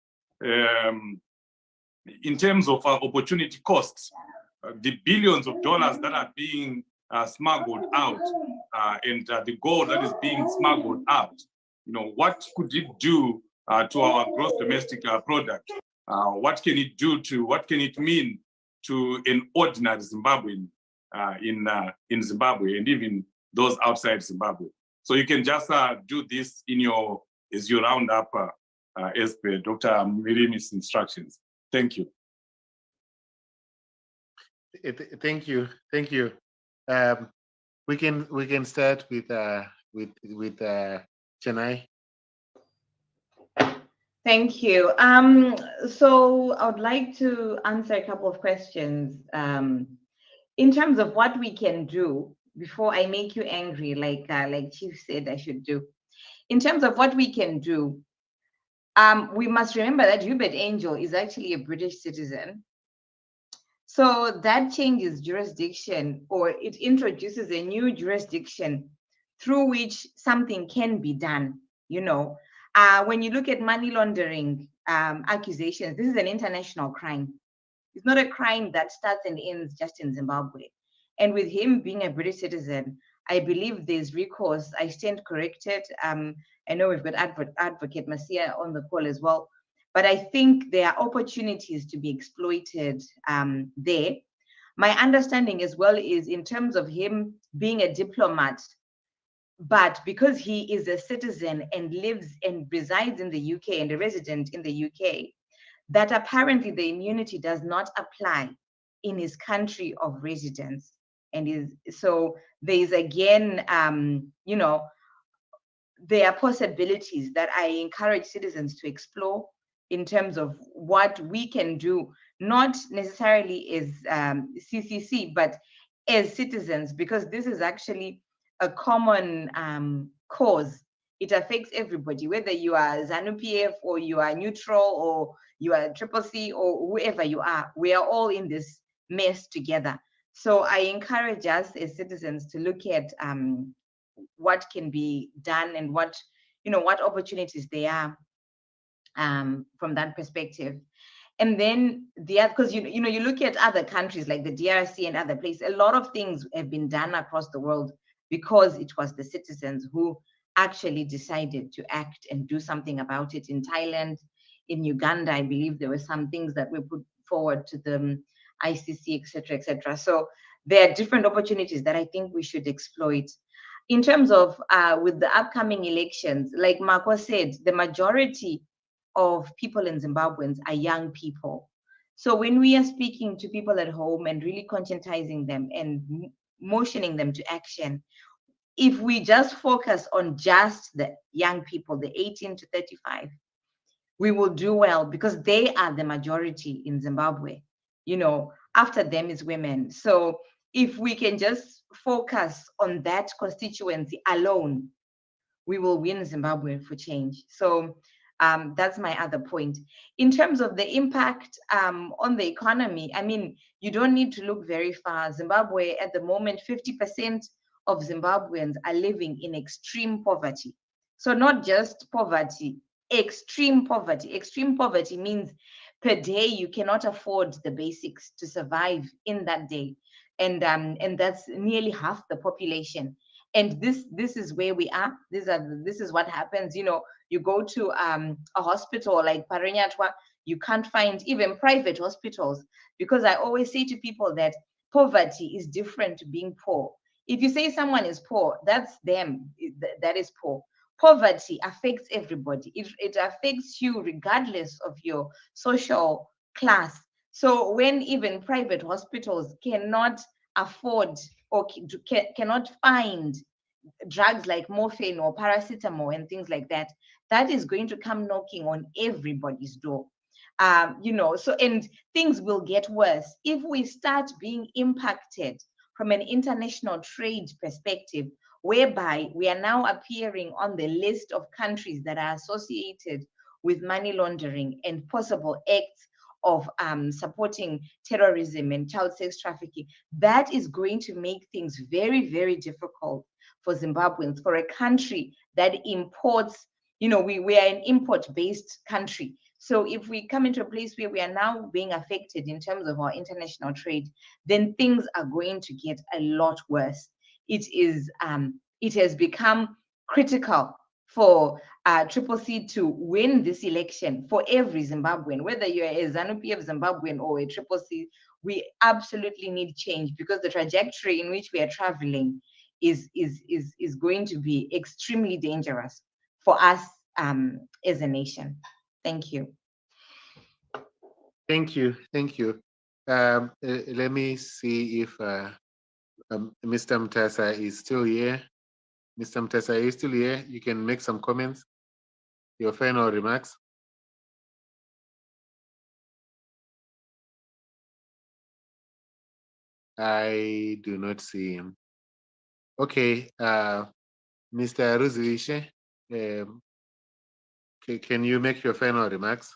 In terms of opportunity costs, the billions of dollars that are being smuggled out, and the gold that is being smuggled out, what could it do to our gross domestic product? What can it mean to an ordinary Zimbabwean in Zimbabwe, and even those outside Zimbabwe? So you can just do this as you round up as per Dr. Mirimi's instructions. Thank you. Thank you. We can start with Chennai. Thank you. So I would like to answer a couple of questions in terms of what we can do before I make you angry, like Chief said I should do. In terms of what we can do, we must remember that Hubert Angel is actually a British citizen. So that changes jurisdiction, or it introduces a new jurisdiction through which something can be done. When you look at money laundering accusations, this is an international crime. It's not a crime that starts and ends just in Zimbabwe. And with him being a British citizen, I believe there's recourse. I stand corrected. I know we've got Advocate Masia on the call as well. But I think there are opportunities to be exploited there. My understanding as well is in terms of him being a diplomat, but because he is a citizen and lives and resides in the UK and a resident in the UK, that apparently the immunity does not apply in his country of residence. And so there is again, there are possibilities that I encourage citizens to explore in terms of what we can do, not necessarily as CCC, but as citizens, because this is actually a common cause. It affects everybody, whether you are ZANU-PF or you are neutral or you are CCC or whoever you are. We are all in this mess together. So I encourage us as citizens to look at what can be done and what opportunities there are from that perspective. And then because you look at other countries like the DRC and other places, a lot of things have been done across the world because it was the citizens who actually decided to act and do something about it. In Thailand, in Uganda, I believe there were some things that were put forward to the ICC, etc., etc. So there are different opportunities that I think we should exploit. In terms of with the upcoming elections, like Marco said, the majority of people in Zimbabweans are young people. So when we are speaking to people at home and really conscientizing them and motioning them to action, if we just focus on just the young people, the 18 to 35, we will do well because they are the majority in Zimbabwe. After them is women. So if we can just focus on that constituency alone, we will win Zimbabwe for change. So that's my other point. In terms of the impact on the economy, I mean, you don't need to look very far. Zimbabwe, at the moment, 50% of Zimbabweans are living in extreme poverty. So not just poverty, extreme poverty. Extreme poverty means per day you cannot afford the basics to survive in that day. and that's nearly half the population. And this is where we are. This is what happens. You know, you go to a hospital like Paranyatwa, you can't find even private hospitals, because I always say to people that poverty is different to being poor. If you say someone is poor, that's them. That is poor. Poverty affects everybody. It affects you regardless of your social class. So when even private hospitals cannot afford or cannot find drugs like morphine or paracetamol and things like that, that is going to come knocking on everybody's door. You know, so, and things will get worse if we start being impacted from an international trade perspective, whereby we are now appearing on the list of countries that are associated with money laundering and possible acts of supporting terrorism and child sex trafficking. That is going to make things very, very difficult for Zimbabweans, for a country that imports, you know, we are an import-based country. So if we come into a place where we are now being affected in terms of our international trade, then things are going to get a lot worse. It has become critical for Triple C to win this election for every Zimbabwean, whether you're a ZANU-PF Zimbabwean or a Triple C. We absolutely need change, because the trajectory in which we are traveling is going to be extremely dangerous for us as a nation. Thank you. Thank you. Thank you. Let me see if Mr. Mtasa is still here. Mr. Mtasa, are you still here? You can make some comments, your final remarks. I do not see him. Okay, Mr. Ruzivishe, can you make your final remarks?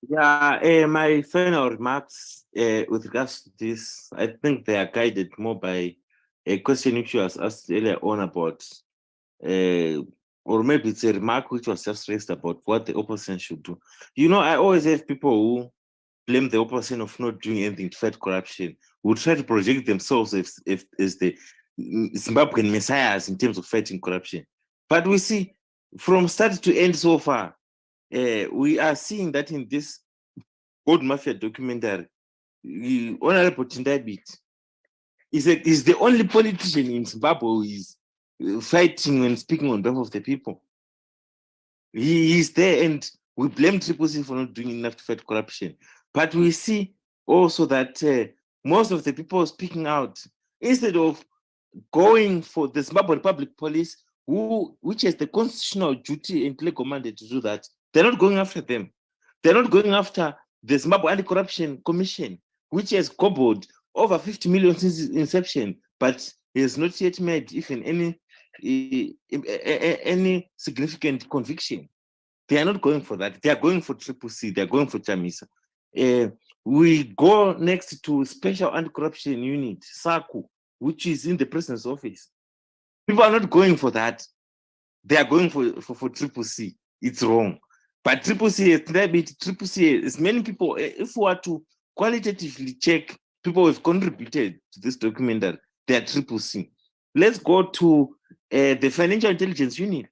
Yeah, my final remarks with regards to this, I think they are guided more by a question which was asked earlier on about, or maybe it's a remark which was just raised about what the opposition should do. You know, I always have people who blame the opposition of not doing anything to fight corruption, who try to project themselves as the Zimbabwean messiahs in terms of fighting corruption. But we see from start to end so far, we are seeing that in this Gold Mafia documentary, Honorable Tindabit is the only politician in Zimbabwe who is fighting and speaking on behalf of the people. He is there, and we blame Triple C for not doing enough to fight corruption. But we see also that most of the people speaking out, instead of going for the Zimbabwe Public Police, which has the constitutional duty and legal mandate to do that, they're not going after them. They're not going after the Zimbabwe Anti-Corruption Commission, which has gobbled over 50 million since its inception, but has not yet made even any significant conviction. They are not going for that. They are going for Triple C. They are going for Chamisa. We go next to Special Anti-Corruption Unit, SACU, which is in the President's office. People are not going for that. They are going for Triple C. It's wrong. But Triple C, Triple C, as many people, if we were to qualitatively check people who have contributed to this documentary, they are Triple C. Let's go to the Financial Intelligence Unit,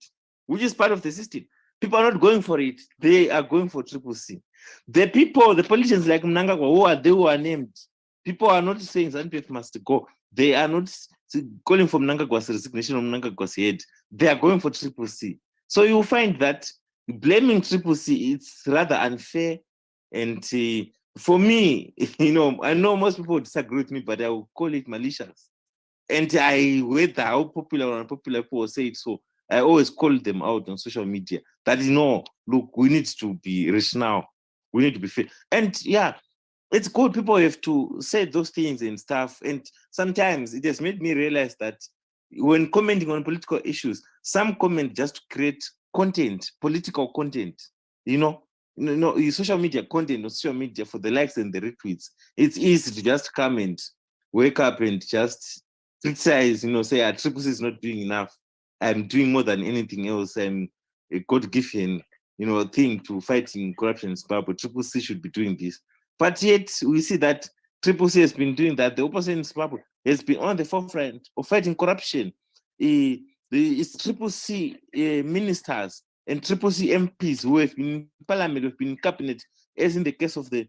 which is part of the system. People are not going for it. They are going for Triple C. The people, the politicians like Mnangagwa, who are named, people are not saying ZANU-PF must go. They are not calling for Mnangagwa's resignation or Mnangagwa's head. They are going for Triple C. So you find that blaming Triple C, it's rather unfair. And for me, you know, I know most people disagree with me, but I will call it malicious. And I whether how popular or unpopular people say it, so I always call them out on social media that, you know, look, we need to be rational. We need to be fair. And yeah, it's good. People have to say those things and stuff. And sometimes it has made me realize that when commenting on political issues, some comment just to create content, political content, you know, social media content on social media for the likes and the retweets. It's easy to just come and wake up and just criticize, you know, say, Triple C is not doing enough. I'm doing more than anything else. I'm a God-given, you know, thing to fighting corruption in Zimbabwe. Triple C should be doing this. But yet we see that Triple C has been doing that. The opposition in Zimbabwe has been on the forefront of fighting corruption. It's Triple C ministers and Triple C MPs who have been in parliament, who have been in cabinet, as in the case of the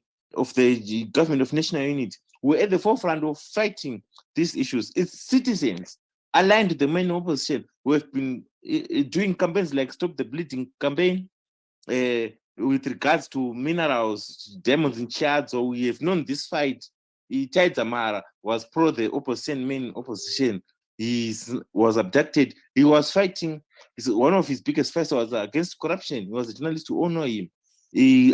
government of national unity, who are at the forefront of fighting these issues. It's citizens aligned to the main opposition who have been doing campaigns like Stop the Bleeding campaign with regards to minerals, diamonds in Chad. So we have known this fight. Chad Zamara was pro the opposition, main opposition. He was abducted. He was fighting. One of his biggest fights was against corruption. He was a journalist who honor him.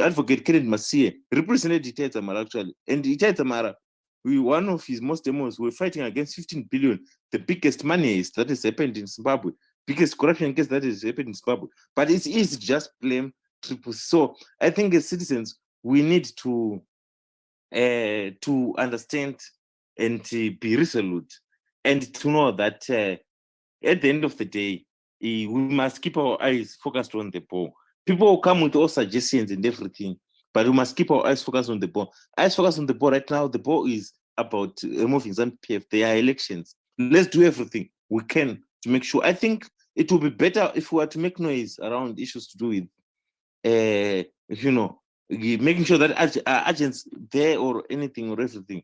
Advocate Kenneth Masie represented Chad Zamara actually. And Chad Zamara, one of his most demos, were fighting against 15 billion, the biggest money that has happened in Zimbabwe, biggest corruption case that has happened in Zimbabwe. But it's easy to just blame Triple C. So I think as citizens, we need to understand and be resolute and to know that at the end of the day, we must keep our eyes focused on the ball. People will come with all suggestions and everything, but we must keep our eyes focused on the ball. Eyes focused on the ball right now. The ball is about removing ZANU-PF. There are elections. Let's do everything we can to make sure. I think it would be better if we were to make noise around issues to do with, making sure that agents there or anything or everything.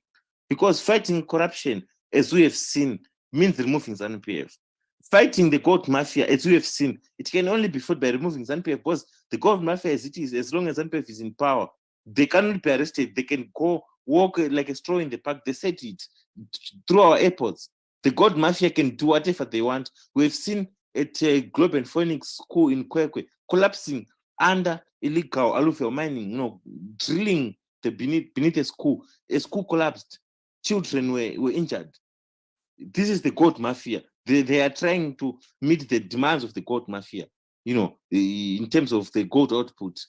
Because fighting corruption, as we have seen, means removing ZANU-PF. Fighting the gold mafia, as we have seen, it can only be fought by removing ZANU-PF, because the gold mafia, as it is, as long as ZANU-PF is in power, they cannot be arrested. They can go walk like a straw in the park. They said it through our airports. The gold mafia can do whatever they want. We've seen at Globe and Phoenix School in Kwekwe collapsing under illegal alluvial mining, drilling beneath a school. A school collapsed. Children were injured. This is the gold mafia. They are trying to meet the demands of the gold mafia, in terms of the gold output.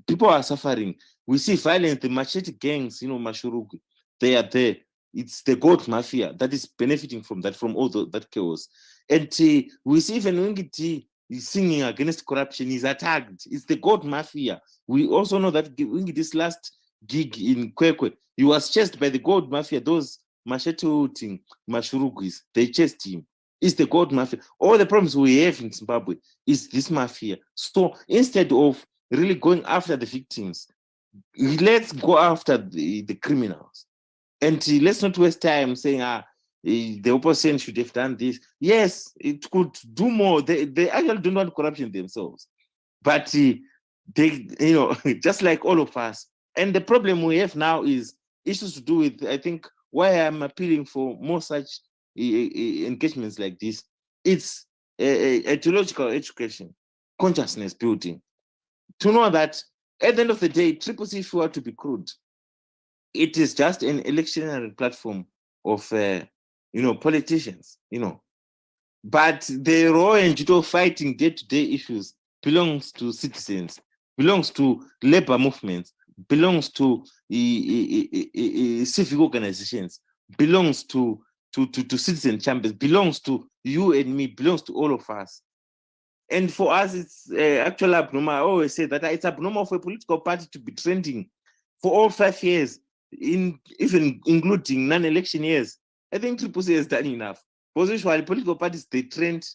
People are suffering. We see violence, the machete gangs, Mashurugu, they are there. It's the gold mafia that is benefiting from that, from all that chaos. And we see even Wingiti singing against corruption is attacked. It's the gold mafia. We also know that Wingiti's last gig in Kwekwe, he was chased by the gold mafia. Those machete-wielding Mashurugis, they chased him. It's the gold mafia. All the problems we have in Zimbabwe is this mafia. So instead of really going after the victims, let's go after the criminals. And let's not waste time saying, the opposition should have done this. Yes, it could do more. They actually don't want corruption themselves. But they, just like all of us. And the problem we have now is issues to do with, I think, why I'm appealing for more such engagements like this. It's ideological education, consciousness building. To know that at the end of the day, Triple C, if we were to be crude, it is just an electionary platform of politicians, But the raw and brutal fighting day-to-day issues belongs to citizens, belongs to labor movements, belongs to civic organizations, belongs to citizen champions, belongs to you and me, belongs to all of us. And for us, it's actually abnormal. I always say that it's abnormal for a political party to be trending for all 5 years, even including non-election years. I think Triple C has done enough. Because usually political parties, they trend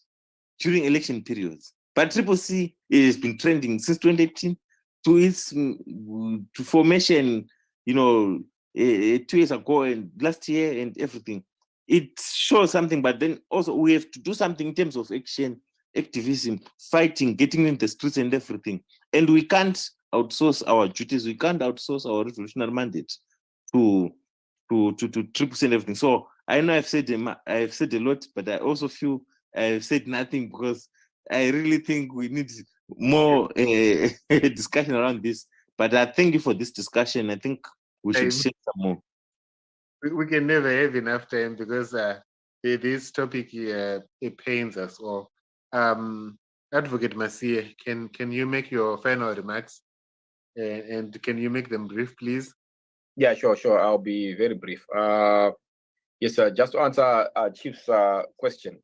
during election periods. But Triple C has been trending since 2018 to its to formation, 2 years ago and last year and everything. It shows something, but then also we have to do something in terms of action, activism, fighting, getting in the streets and everything. And we can't outsource our duties. We can't outsource our revolutionary mandate to Triple C and everything. So I know I've said a lot, but I also feel I've said nothing, because I really think we need more discussion around this. But I thank you for this discussion. I think we should share some more. We can never have enough time, because this topic it pains us all. Advocate Masie, can you make your final remarks, and can you make them brief, please? Yeah, sure. I'll be very brief. Yes, just to answer Chief's question.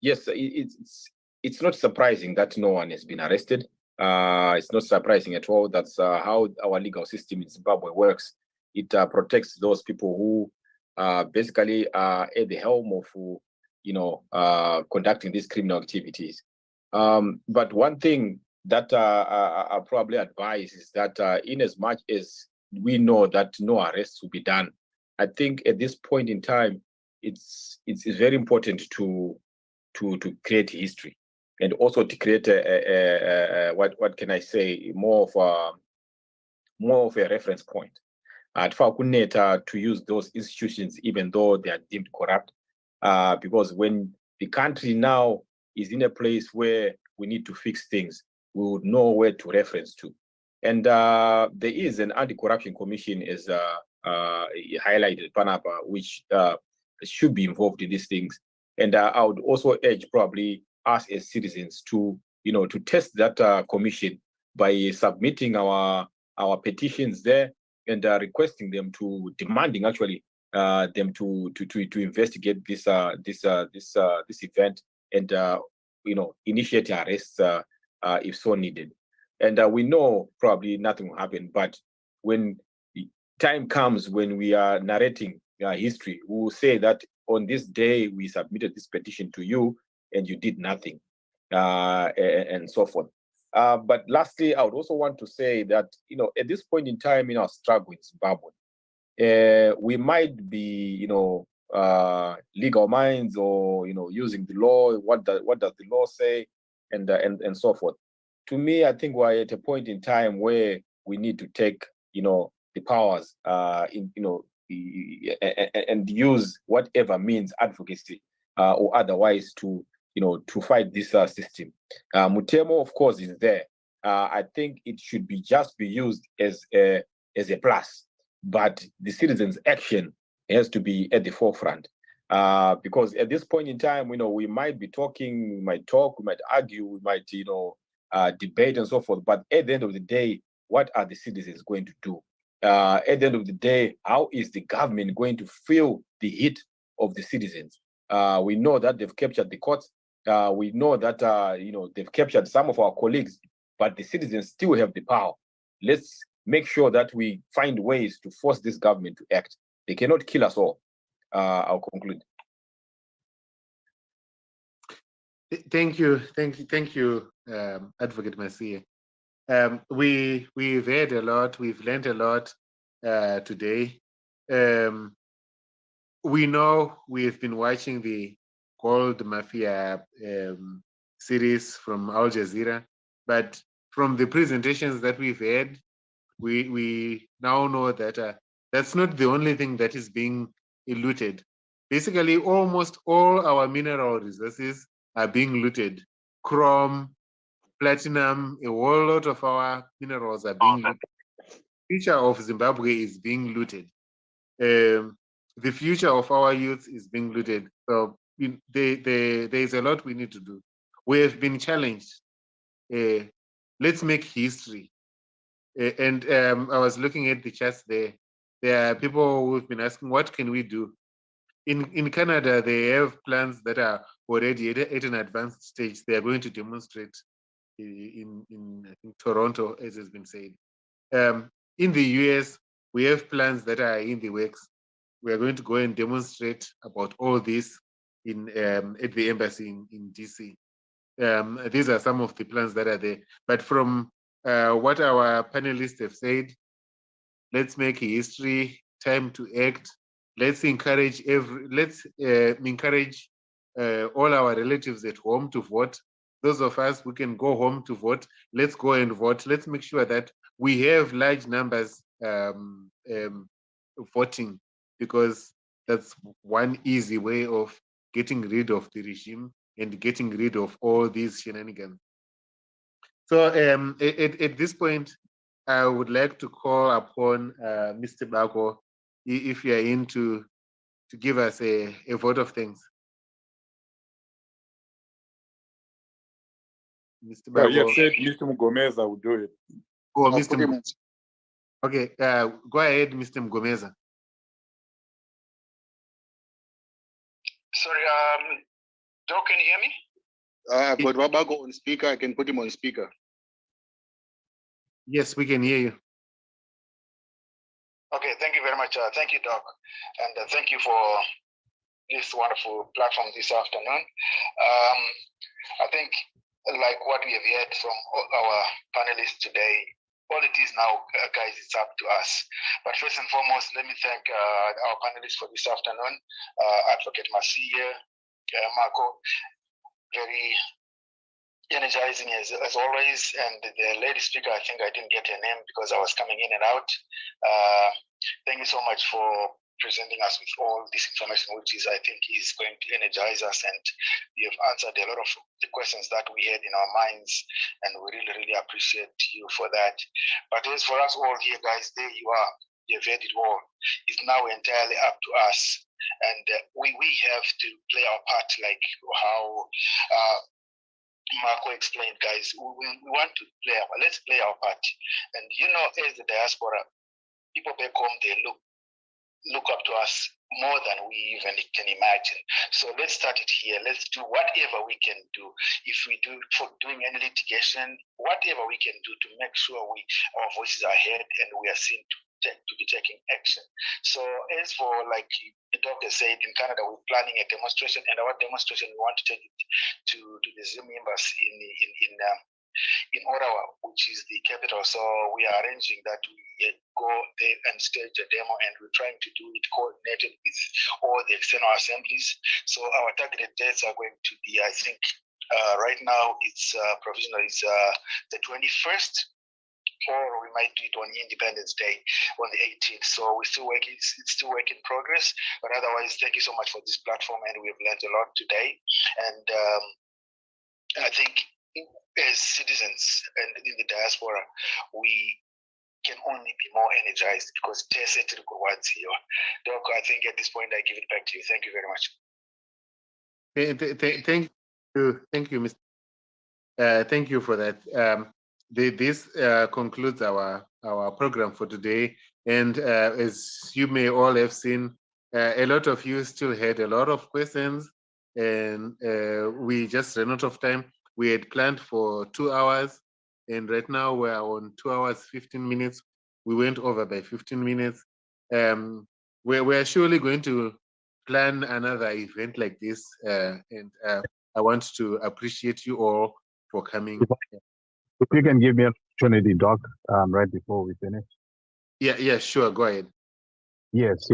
Yes, it's not surprising that no one has been arrested. It's not surprising at all. That's how our legal system in Zimbabwe works. it protects those people who basically are at the helm of, conducting these criminal activities. But one thing that I probably advise is that in as much as we know that no arrests will be done, I think at this point in time, it's very important to create history, and also to create what can I say, more of a reference point. To use those institutions, even though they are deemed corrupt, because when the country now is in a place where we need to fix things, we would know where to reference to. And there is an anti-corruption commission, as highlighted, PANAPA, which should be involved in these things. And I would also urge probably us as citizens to, to test that commission by submitting our petitions there, and requesting them to, demanding actually them to investigate this event, and initiate arrests if so needed. And we know probably nothing will happen, but when the time comes when we are narrating history, we will say that on this day we submitted this petition to you and you did nothing, and so forth. But lastly, I would also want to say that, at this point in time in our struggle in Zimbabwe, we might be, legal minds, or, using the law. What does the law say, and so forth. To me, I think we're at a point in time where we need to take, the powers, and use whatever means, advocacy or otherwise, to fight this system. Mutemo, of course, is there. I think it should be used as a plus, but the citizens' action has to be at the forefront. Because at this point in time, we might be talking, we might talk, we might argue, we might, debate and so forth. But at the end of the day, what are the citizens going to do? At the end of the day, how is the government going to feel the heat of the citizens? We know that they've captured the courts. We know that they've captured some of our colleagues, but the citizens still have the power. Let's make sure that we find ways to force this government to act. They cannot kill us all. I'll conclude. Thank you, Advocate Masia. We've heard a lot. We've learned a lot today. We know we've been watching the Gold Mafia series from Al Jazeera, but from the presentations that we've had, we now know that that's not the only thing that is being looted. Basically, almost all our mineral resources are being looted. Chrome, platinum, a whole lot of our minerals are being looted. The future of Zimbabwe is being looted. The future of our youth is being looted. So there's a lot we need to do. We have been challenged. Let's make history. And I was looking at the charts there. There are people who've been asking, what can we do? In Canada, they have plans that are already at an advanced stage. They are going to demonstrate in I think Toronto, as has been said. In the US, we have plans that are in the works. We are going to go and demonstrate about all this at the embassy in DC. These are some of the plans that are there. But from what our panelists have said, let's make history, time to act. Let's encourage all our relatives at home to vote. Those of us who can go home to vote, let's go and vote. Let's make sure that we have large numbers voting, because that's one easy way of getting rid of the regime and getting rid of all these shenanigans. So at this point, I would like to call upon Mr. Bako, if you are in to give us a vote of thanks. Mr. Bako. You said Mr. Mugomeza would do it. Oh, Mr. Mugomeza. Okay, go ahead, Mr. Mugomeza. Sorry, Joe, can you hear me? I've got Wabago on speaker. I can put him on speaker. Yes, we can hear you. Okay, thank you very much. Thank you, Doc. And thank you for this wonderful platform this afternoon. I think, like what we have heard from our panelists today, all it is now, guys, it's up to us. But first and foremost, let me thank our panelists for this afternoon. Advocate Masia, Marco, very energizing as always. And the lady speaker, I think I didn't get her name because I was coming in and out. Thank you so much for presenting us with all this information, which is, I think, is going to energize us. And you have answered a lot of the questions that we had in our minds. And we really, really appreciate you for that. But as for us all here, guys, there you are. You've heard it all. It's now entirely up to us. And we have to play our part, like how Marco explained, guys. We want to play let's play our part. And you know, as the diaspora, people back home, they look up to us more than we even can imagine. So let's start it here. Let's do whatever we can do. If we do for doing any litigation, whatever we can do to make sure our voices are heard and we are seen to be taking action. So as for, like the doctor said, in Canada, we're planning a demonstration, and our demonstration, we want to take it to the Zoom members in Ottawa, which is the capital. So we are arranging that we go there and stage a demo, and we're trying to do it coordinated with all the external assemblies. So our targeted dates are going to be, I think, right now it's provisional, is the 21st, or we might do it on Independence Day on the 18th. So we're still working, it's still work in progress. But otherwise, thank you so much for this platform, and we've learned a lot today. And I think as citizens and in the diaspora, we can only be more energized because words here. Doc, I think at this point I give it back to you. Thank you very much. Thank you, Mr. Thank you for that. This concludes our program for today. And as you may all have seen, a lot of you still had a lot of questions, and we just ran out of time. We had planned for 2 hours, and right now we're on 2 hours, 15 minutes. We went over by 15 minutes. We're surely going to plan another event like this, and I want to appreciate you all for coming. If you can give me an opportunity, Doc, right before we finish. Yeah, sure. Go ahead. Yes.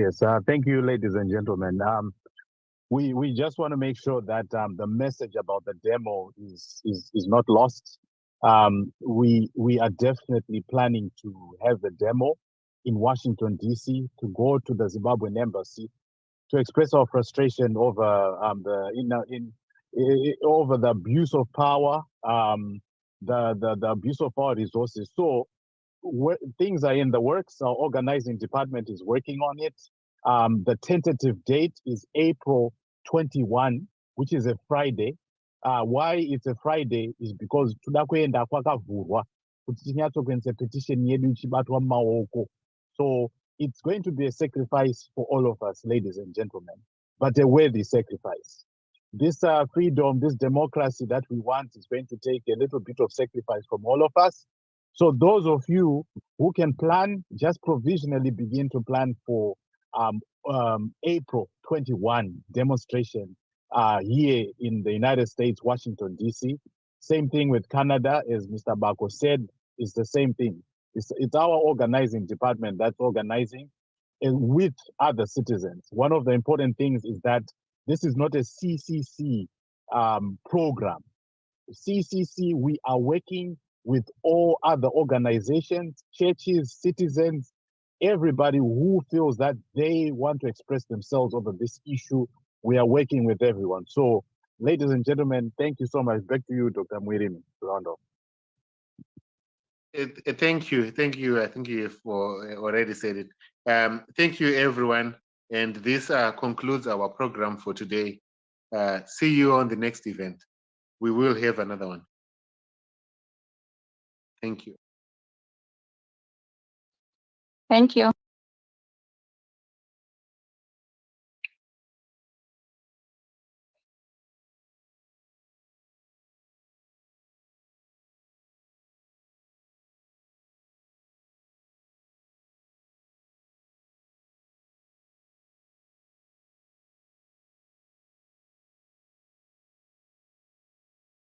Thank you, ladies and gentlemen. We just want to make sure that the message about the demo is not lost. We are definitely planning to have the demo in Washington, D.C., to go to the Zimbabwean embassy to express our frustration over over the abuse of power, the abuse of our resources. So things are in the works. Our organizing department is working on it. The tentative date is April 21, which is a Friday. Why it's a Friday is because toda kuenda kwakavhurwa kuti tinyatsokuendesa petition yedu ichibatwa mumaoko. So it's going to be a sacrifice for all of us, ladies and gentlemen, but a worthy sacrifice. This freedom, this democracy that we want is going to take a little bit of sacrifice from all of us. So those of you who can plan, just provisionally begin to plan for April 21 demonstration here in the United States, Washington, D.C. Same thing with Canada, as Mr. Bako said, it's the same thing. It's our organizing department that's organizing with other citizens. One of the important things is that this is not a CCC program. CCC, we are working with all other organizations, churches, citizens, everybody who feels that they want to express themselves over this issue. We are working with everyone. So, ladies and gentlemen, thank you so much. Back to you, Dr. Mwirimi, to round off. Thank you. I think you have already said it. Thank you, everyone. And this concludes our program for today. See you on the next event. We will have another one. Thank you. Thank you.